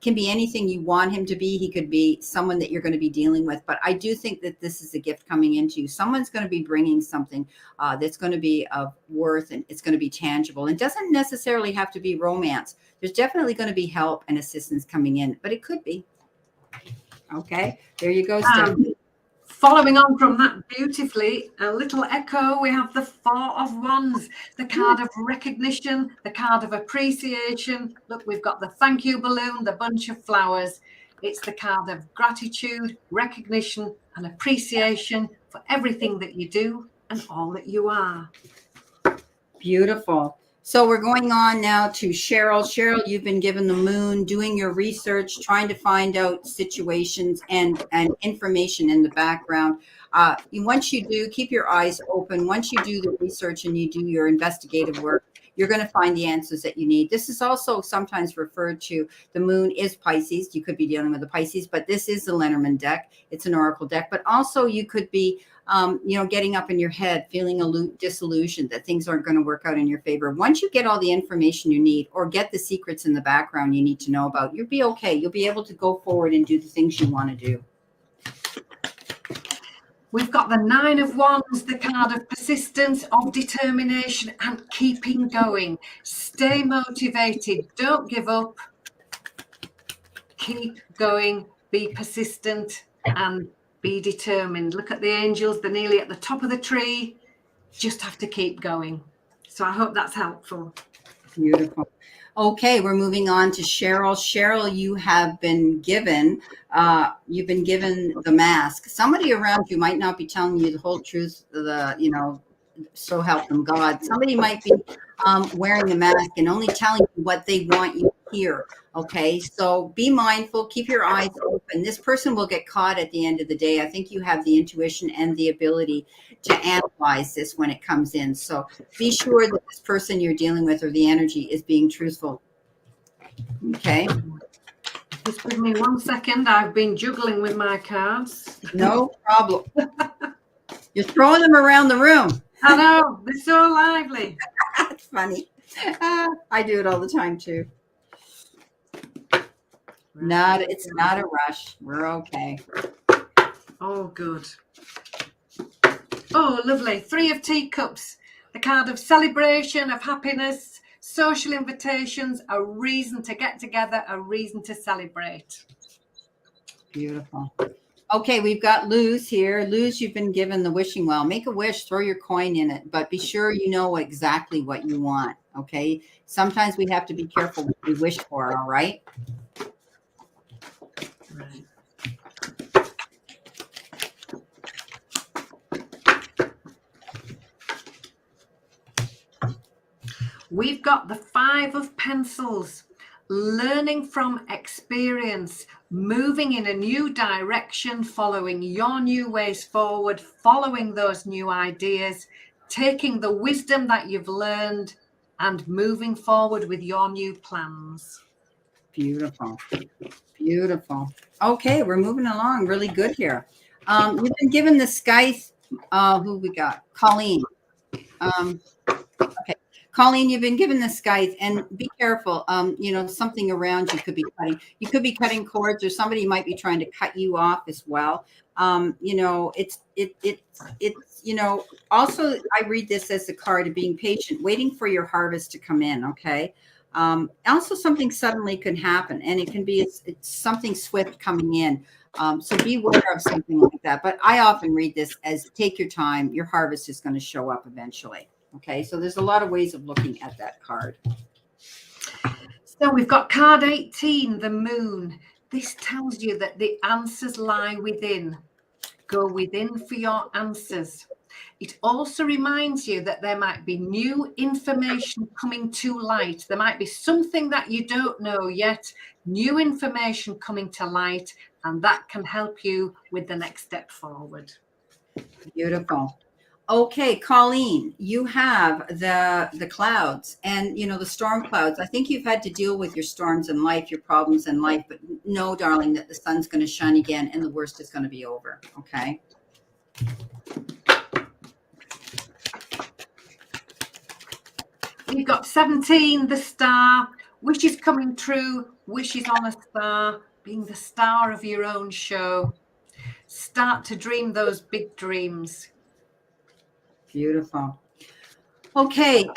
can be anything you want him to be. He could be someone that you're going to be dealing with, but I do think that this is a gift coming into you. Someone's going to be bringing something that's going to be of worth, and it's going to be tangible. It doesn't necessarily have to be romance. There's definitely going to be help and assistance coming in, but it could be. Okay, there you go, Stephanie. Following on from that beautifully, a little echo, we have the Four of Wands, the card of recognition, the card of appreciation. Look, we've got the thank you balloon, the bunch of flowers. It's the card of gratitude, recognition, and appreciation for everything that you do and all that you are. Beautiful. So we're going on now to Cheryl. Cheryl, you've been given the moon, doing your research, trying to find out situations and information in the background. Once you do, keep your eyes open. Once you do the research and you do your investigative work, you're going to find the answers that you need. This is also sometimes referred to, the moon is Pisces. You could be dealing with a Pisces, but this is the Lenormand deck. It's an oracle deck, but also you could be getting up in your head, feeling disillusioned that things aren't going to work out in your favor. Once you get all the information you need, or get the secrets in the background you need to know about, you'll be okay. You'll be able to go forward and do the things you want to do. We've got the Nine of Wands, the card of persistence, of determination, and keeping going. Stay motivated. Don't give up. Keep going. Be persistent and be determined. Look at the angels. They're nearly at the top of the tree. Just have to keep going. So I hope that's helpful. Beautiful. Okay, we're moving on to Cheryl. Cheryl, you have been given the mask. Somebody around you might not be telling you the whole truth, so help them God. Somebody might be wearing the mask and only telling you what they want you to hear. Okay, so be mindful, keep your eyes open. This person will get caught at the end of the day. I think you have the intuition and the ability to analyze this when it comes in. So be sure that this person you're dealing with, or the energy, is being truthful. Okay. Just give me 1 second. I've been juggling with my cards. No problem. You're throwing them around the room. I know, they're so lively. That's funny. I do it all the time too. It's not a rush. We're okay. Oh, good. Oh, lovely. Three of Teacups, the card of celebration, of happiness, social invitations, a reason to get together, a reason to celebrate. Beautiful. Okay, we've got Luz here. Luz, you've been given the wishing well. Make a wish, throw your coin in it, but be sure you know exactly what you want. Okay. Sometimes we have to be careful what we wish for. All right. Right. We've got the 5 of Pencils, learning from experience, moving in a new direction, following your new ways forward, following those new ideas, taking the wisdom that you've learned and moving forward with your new plans. Beautiful. Beautiful. Okay, we're moving along really good here. You've been given the skies. Who we got? Colleen. Okay, Colleen, you've been given the skies, and be careful. Something around you could be cutting. You could be cutting cords, or somebody might be trying to cut you off as well. Also, I read this as a card of being patient, waiting for your harvest to come in. Okay. Also, something suddenly could happen, and it can be it's something swift coming in. So beware of something like that. But I often read this as take your time. Your harvest is going to show up eventually. Okay, so there's a lot of ways of looking at that card. So we've got card 18, the moon. This tells you that the answers lie within. Go within for your answers. It also reminds you that there might be new information coming to light. There might be something that you don't know yet, new information coming to light, and that can help you with the next step forward. Beautiful. Okay, Colleen, you have the clouds and the storm clouds. I think you've had to deal with your storms in life, your problems in life, but know, darling, that the sun's going to shine again and the worst is going to be over. Okay. We've got 17, the star, wishes coming true, wishes on a star, being the star of your own show. Start to dream those big dreams. Beautiful. Okay,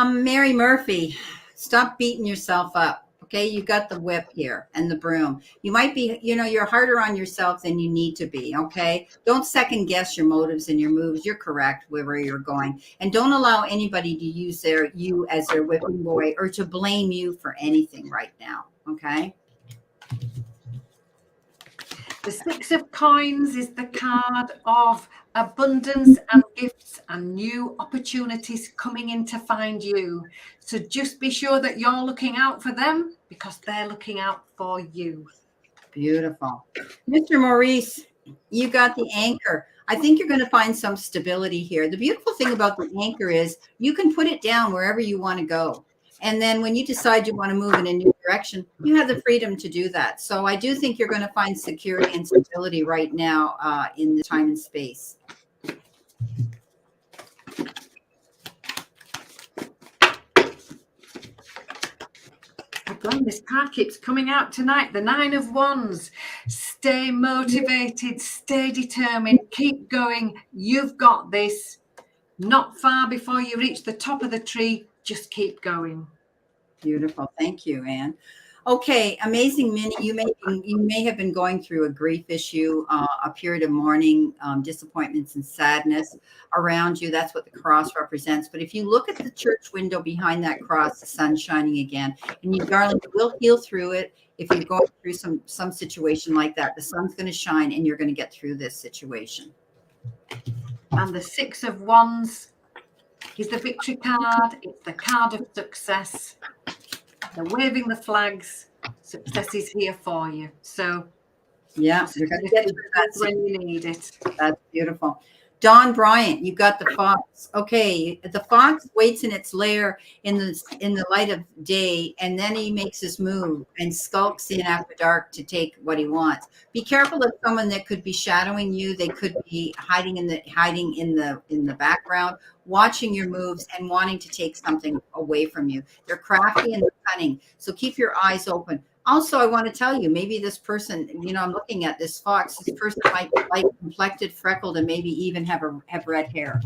Mary Murphy, stop beating yourself up. Okay, you got the whip here and the broom. You might be, you're harder on yourself than you need to be. Okay, don't second guess your motives and your moves. You're correct where you're going, and don't allow anybody to use you as their whipping boy or to blame you for anything right now. Okay. The 6 of Coins is the card of abundance and gifts and new opportunities coming in to find you. So just be sure that you're looking out for them because they're looking out for you. Beautiful. Mr. Maurice, you got the anchor. I think you're going to find some stability here. The beautiful thing about the anchor is you can put it down wherever you want to go. And then when you decide you want to move in a new direction, you have the freedom to do that. So I do think you're going to find security and stability right now in the time and space. Again, this card keeps coming out tonight. The 9 of Wands. Stay motivated, stay determined, keep going. You've got this. Not far before you reach the top of the tree. Just keep going. Beautiful. Thank you, Anne. Okay, amazing Minnie. You may have been going through a grief issue, a period of mourning, disappointments and sadness around you. That's what the cross represents. But if you look at the church window behind that cross, the sun's shining again, and you, darling, will heal through it. If you're going through some situation like that, the sun's going to shine, and you're going to get through this situation. And the 6 of Wands is the victory card. It's the card of success. They're waving the flags. Success is here for you. So yeah, you're going to get through that when you need it. That's beautiful. Don Bryant, you got the fox. Okay, the fox waits in its lair in the light of day, and then he makes his move and skulks in after dark to take what he wants. Be careful of someone that could be shadowing you. They could be hiding in the background, watching your moves and wanting to take something away from you. They're crafty and they're cunning, so keep your eyes open. Also, I want to tell you, maybe this person, I'm looking at this fox. This person might be light complected, freckled, and maybe even have red hair.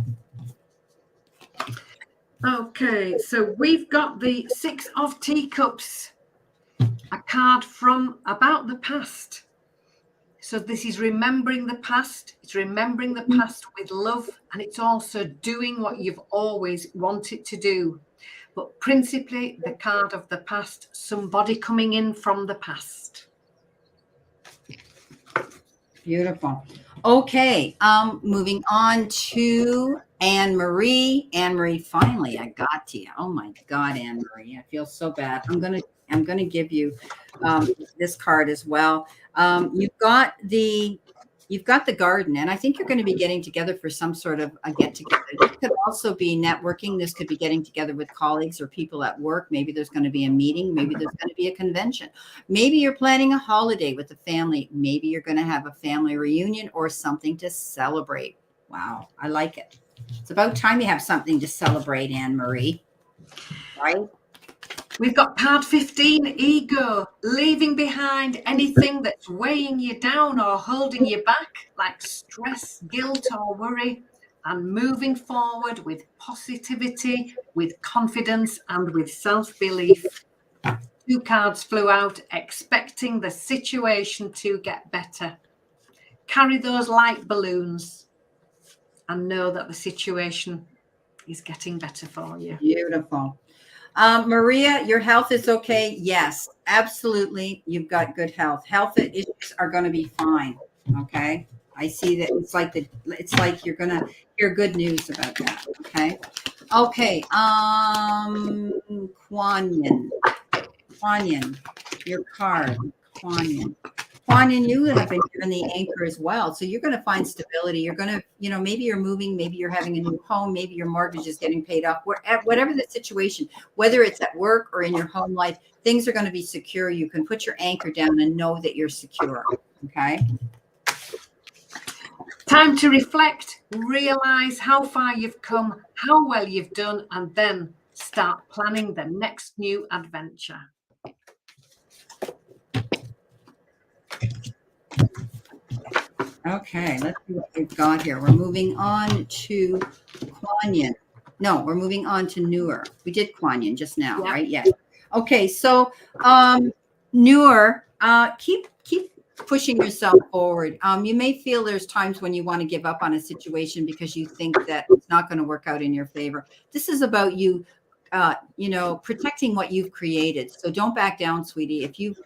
Okay, so we've got the 6 of Teacups, a card from about the past. So this is remembering the past. It's remembering the past with love, and it's also doing what you've always wanted to do. but principally the card of the past, somebody coming in from the past. Beautiful. Okay, moving on to Anne-Marie. Anne-Marie, finally, I got to you. Oh my God, Anne-Marie, I feel so bad. I'm gonna give you this card as well. You've got the garden, and I think you're going to be getting together for some sort of a get together. This could also be networking. This could be getting together with colleagues or people at work. Maybe there's going to be a meeting. Maybe there's going to be a convention. Maybe you're planning a holiday with the family. Maybe you're going to have a family reunion or something to celebrate. Wow, I like it. It's about time you have something to celebrate, Anne-Marie. Right? We've got card 15, ego, leaving behind anything that's weighing you down or holding you back, like stress, guilt, or worry, and moving forward with positivity, with confidence, and with self-belief. 2 cards flew out, expecting the situation to get better. Carry those light balloons and know that the situation is getting better for you. Beautiful. Maria, your health is okay. Yes, absolutely. You've got good health. Health issues are going to be fine. Okay. I see that it's like you're going to hear good news about that. Okay. Okay. Kuan Yin, your card. Kuan Yin, you have been given the anchor as well. So you're going to find stability. You're going to, maybe you're moving, maybe you're having a new home, maybe your mortgage is getting paid off. Whatever the situation, whether it's at work or in your home life, things are going to be secure. You can put your anchor down and know that you're secure. Okay. Time to reflect, realize how far you've come, how well you've done, and then start planning the next new adventure. Okay, let's see what we've got here. We're moving on to Kuan Yin. No, we're moving on to Newer. We did Kuan Yin just now, right? Yeah. Okay, so Newer, keep pushing yourself forward. You may feel there's times when you want to give up on a situation because you think that it's not going to work out in your favor. This is about you, protecting what you've created. So don't back down, sweetie. If you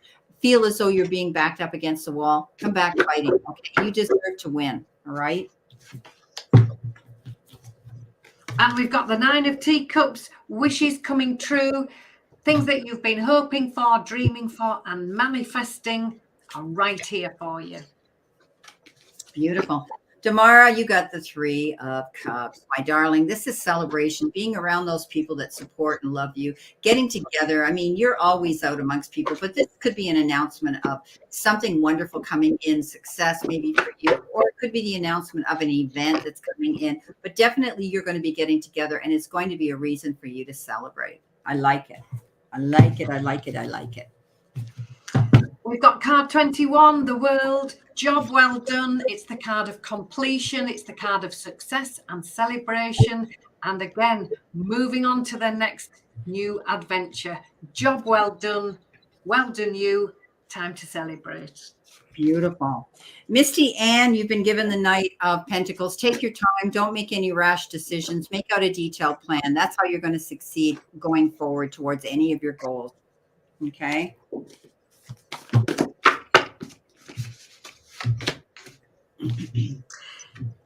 feel as though you're being backed up against the wall, come back fighting. Okay, you deserve to win. All right. And we've got the 9 of Teacups, wishes coming true, things that you've been hoping for, dreaming for, and manifesting are right here for you. Beautiful. Damara, you got the 3 of Cups. My darling, this is celebration, being around those people that support and love you, getting together. I mean, you're always out amongst people, but this could be an announcement of something wonderful coming in, success maybe for you, or it could be the announcement of an event that's coming in. But definitely you're going to be getting together, and it's going to be a reason for you to celebrate. I like it. I like it. I like it. I like it. We've got card 21, the world, job well done. It's the card of completion. It's the card of success and celebration. And again, moving on to the next new adventure. Job well done you. Time to celebrate. Beautiful. Misty Ann, you've been given the Knight of Pentacles. Take your time. Don't make any rash decisions. Make out a detailed plan. That's how you're going to succeed going forward towards any of your goals. Okay.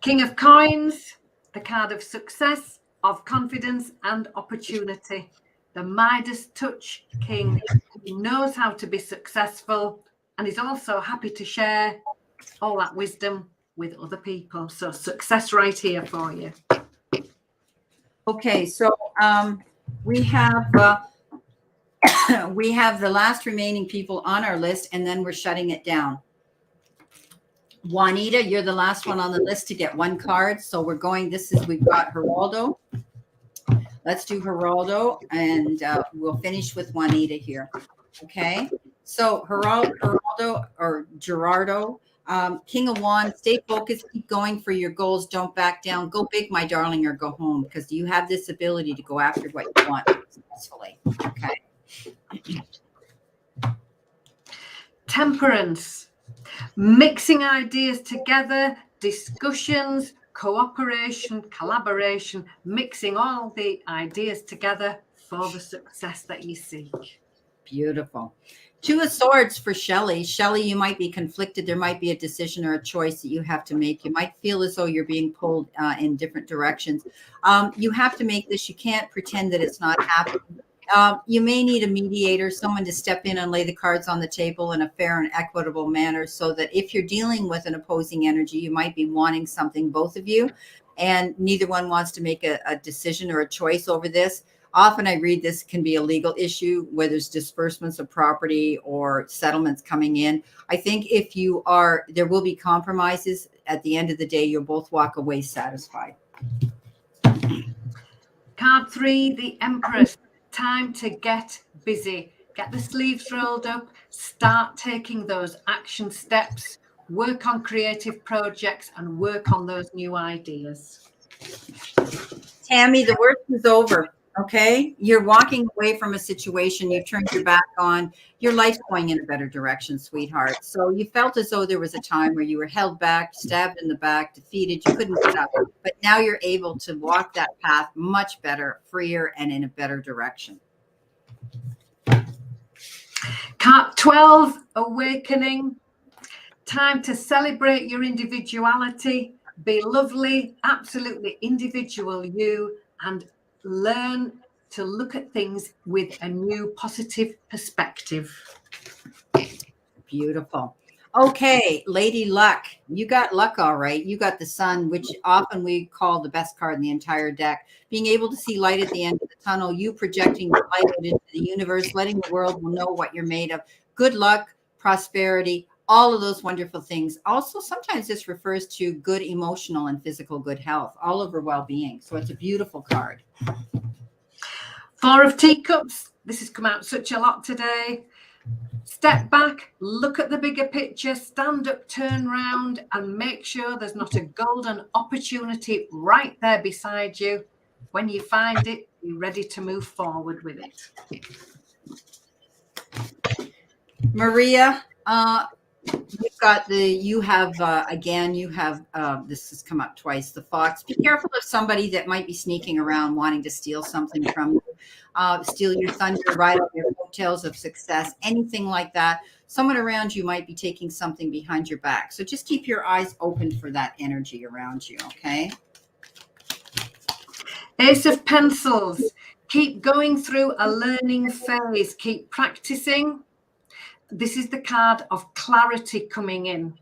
King of Coins, the card of success, of confidence and opportunity. The Midas touch king. He knows how to be successful and is also happy to share all that wisdom with other people. So success right here for you. Okay, so we have the last remaining people on our list, and then we're shutting it down. Juanita, you're the last one on the list to get 1 card. So we've got Geraldo. Let's do Geraldo, and we'll finish with Juanita here. Okay. So Geraldo or Gerardo, King of Wands, stay focused, keep going for your goals. Don't back down. Go big, my darling, or go home, because you have this ability to go after what you want successfully. Okay. Temperance. Mixing ideas together, discussions, cooperation, collaboration, mixing all the ideas together for the success that you seek. Beautiful. Two of Swords for Shelly. Shelly, you might be conflicted. There might be a decision or a choice that you have to make. You might feel as though you're being pulled in different directions. You have to make this. You can't pretend that it's not happening. You may need a mediator, someone to step in and lay the cards on the table in a fair and equitable manner, so that if you're dealing with an opposing energy, you might be wanting something, both of you, and neither one wants to make a decision or a choice over this. Often I read this can be a legal issue where there's disbursements of property or settlements coming in. I think if you are, there will be compromises. At the end of the day, you'll both walk away satisfied. Card 3, the Empress. Time to get busy. Get the sleeves rolled up. Start taking those action steps. Work on creative projects and work on those new ideas. Tammy, the worst is over. Okay, you're walking away from a situation you've turned your back on. Your life's going in a better direction, sweetheart. So you felt as though there was a time where you were held back, stabbed in the back, defeated. You couldn't get up, but now you're able to walk that path much better, freer, and in a better direction. Card 12, Awakening. Time to celebrate your individuality. Be lovely, absolutely individual you, and learn to look at things with a new positive perspective. Beautiful. Okay, Lady Luck. You got luck, all right. You got the Sun, which often we call the best card in the entire deck. Being able to see light at the end of the tunnel, you projecting the light out into the universe, letting the world know what you're made of. Good luck, prosperity, all of those wonderful things. Also, sometimes this refers to good emotional and physical good health, all over well-being. So it's a beautiful card. 4 of Teacups. This has come out such a lot today. Step back, look at the bigger picture, stand up, turn round, and make sure there's not a golden opportunity right there beside you. When you find it, be ready to move forward with it. Maria, you've got this has come up twice, the Fox. Be careful of somebody that might be sneaking around wanting to steal something from you, steal your thunder, ride on your coattails of success, anything like that. Someone around you might be taking something behind your back. So just keep your eyes open for that energy around you, okay? Ace of Pencils. Keep going through a learning phase. Keep practicing. This is the card of clarity coming in.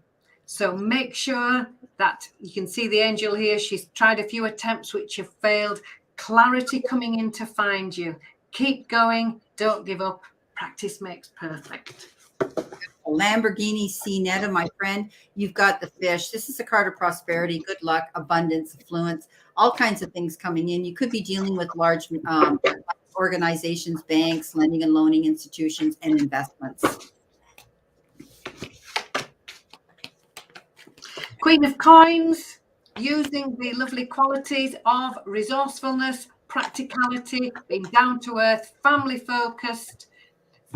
So make sure that you can see the angel here. She's tried a few attempts which have failed. Clarity coming in to find you. Keep going. Don't give up. Practice makes perfect. Lamborghini Seenetta, my friend, you've got the Fish. This is a card of prosperity, good luck, abundance, affluence, all kinds of things coming in. You could be dealing with large organizations, banks, lending and loaning institutions, and investments. Queen of Coins, using the lovely qualities of resourcefulness, practicality, being down to earth, family focused.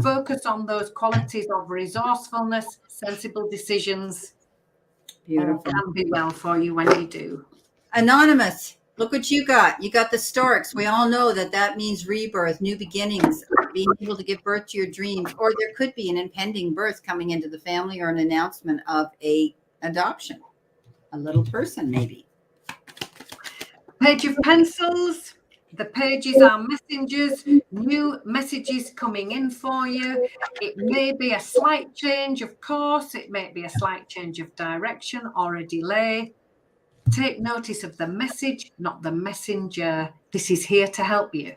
Focus on those qualities of resourcefulness, sensible decisions. Beautiful. Can be well for you when you do. Anonymous, look what you got. You got the Storks. We all know that means rebirth, new beginnings, being able to give birth to your dreams, or there could be an impending birth coming into the family or an announcement of a adoption, a little person maybe. Page of Pencils. The pages are messengers, new messages coming in for you. It may be a slight change of course. It may be a slight change of direction or a delay. Take notice of the message, not the messenger. This is here to help you.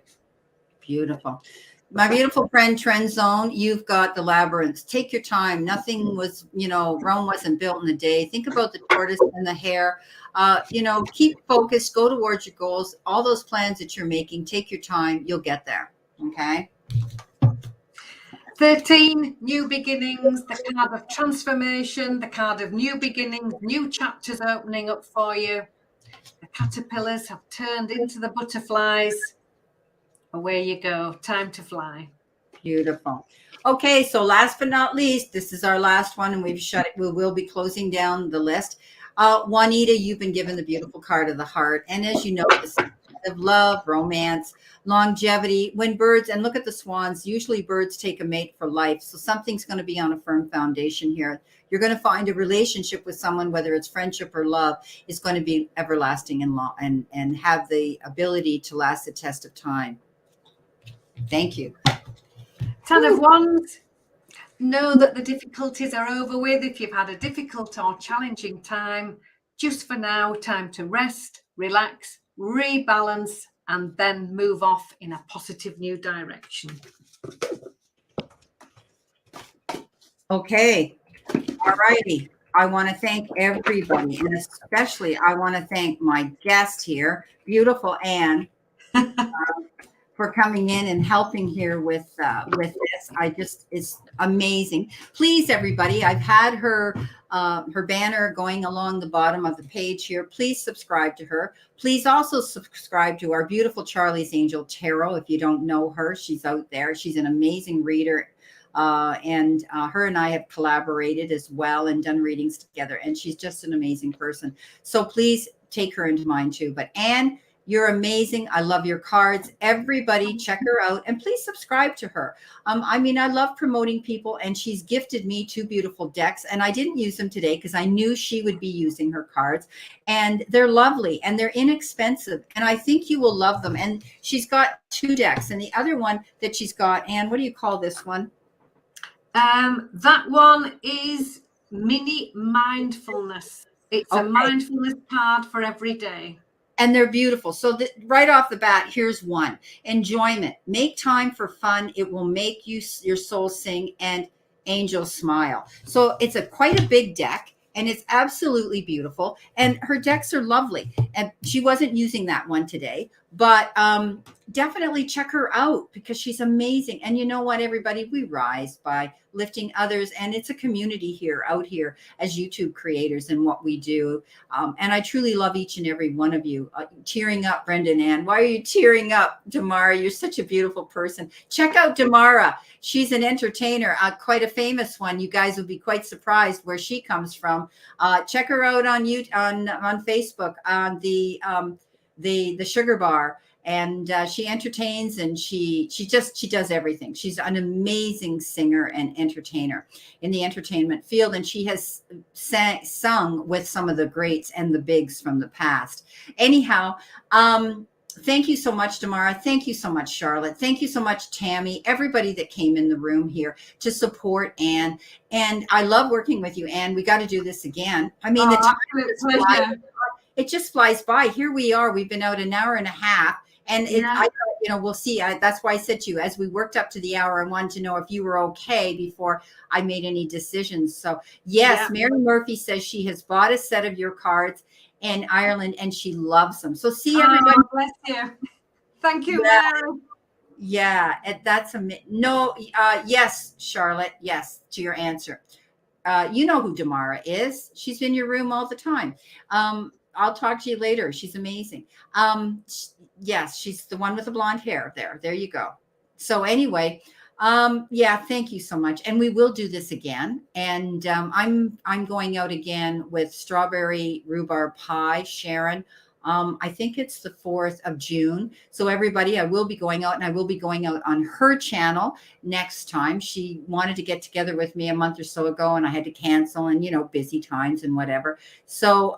Beautiful. My beautiful friend, Trendzone, you've got the Labyrinth. Take your time. Nothing was, Rome wasn't built in a day. Think about the tortoise and the hare. Keep focused, go towards your goals. All those plans that you're making, take your time. You'll get there. Okay. 13, new beginnings, the card of transformation, the card of new beginnings, new chapters opening up for you. The caterpillars have turned into the butterflies. Away you go. Time to fly. Beautiful. Okay, so last but not least, this is our last one, and we've shut it. We will be closing down the list. Juanita, you've been given the beautiful card of the heart, and as you know, the of love, romance, longevity. When birds, and look at the swans, usually birds take a mate for life. So something's going to be on a firm foundation here. You're going to find a relationship with someone, whether it's friendship or love, is going to be everlasting and long and have the ability to last the test of time. Thank you. 10 of Wands. Know that the difficulties are over with. If you've had a difficult or challenging time, just for now, time to rest, relax, rebalance, and then move off in a positive new direction. Okay. All righty. I want to thank everybody, and especially I want to thank my guest here, beautiful Anne, for coming in and helping here with this. It's amazing. Please, everybody, I've had her banner going along the bottom of the page here. Please subscribe to her. Please also subscribe to our beautiful Charlie's Angel Taro. If you don't know her, she's out there. She's an amazing reader. And her and I have collaborated as well and done readings together. And she's just an amazing person. So please take her into mind too. But Anne, you're amazing. I love your cards. Everybody check her out and please subscribe to her. I mean, I love promoting people, and she's gifted me 2 beautiful decks, and I didn't use them today because I knew she would be using her cards, and they're lovely and they're inexpensive, and I think you will love them. And she's got 2 decks, and the other one that she's got, Anne, what do you call this one? That one is Mini Mindfulness. It's a mindfulness card for every day. And they're beautiful. So right off the bat, here's one. Enjoyment. Make time for fun. It will make your soul sing, and angels smile. So it's quite a big deck, and it's absolutely beautiful. And her decks are lovely. And she wasn't using that one today, but definitely check her out because she's amazing. And you know what, everybody, we rise by lifting others, and it's a community here out here as YouTube creators and what we do. And I truly love each and every one of you. Tearing up, Brenda and Ann. Why are you tearing up, Damara? You're such a beautiful person. Check out Damara. She's an entertainer, quite a famous one. You guys will be quite surprised where she comes from. Check her out on Facebook on the Sugar Bar. And she entertains, and she does everything. She's an amazing singer and entertainer in the entertainment field. And she has sung with some of the greats and the bigs from the past. Anyhow, thank you so much, Damara. Thank you so much, Charlotte. Thank you so much, Tammy, everybody that came in the room here to support Anne. And I love working with you, Anne. We got to do this again. I mean, it just flies by. Here we are. We've been out an hour and a half. And I thought, we'll see. That's why I said to you, as we worked up to the hour, I wanted to know if you were okay before I made any decisions. So yes, Mary Murphy says she has bought a set of your cards in Ireland and she loves them. So see everybody. Bless you. Thank you, Mary. Yeah, that's yes, Charlotte. Yes, to your answer. You know who Damara is. She's in your room all the time. I'll talk to you later. She's amazing. Yes, she's the one with the blonde hair there. There you go. So anyway, thank you so much. And we will do this again. And I'm going out again with strawberry rhubarb pie, Sharon. I think it's the 4th of June. So everybody, I will be going out, and I will be going out on her channel next time. She wanted to get together with me a month or so ago, and I had to cancel, and busy times and whatever. So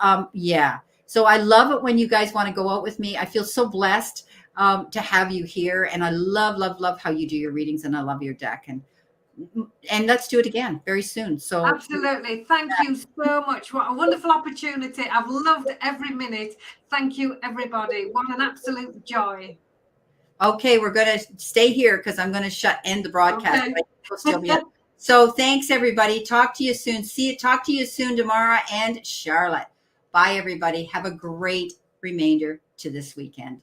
So I love it when you guys want to go out with me. I feel so blessed to have you here. And I love, love, love how you do your readings. And I love your deck. And let's do it again very soon. So absolutely. Thank you so much. What a wonderful opportunity. I've loved every minute. Thank you, everybody. What an absolute joy. Okay, we're going to stay here because I'm going to end the broadcast. Okay. So thanks, everybody. Talk to you soon. Talk to you soon, Damara and Charlotte. Bye, everybody. Have a great remainder to this weekend.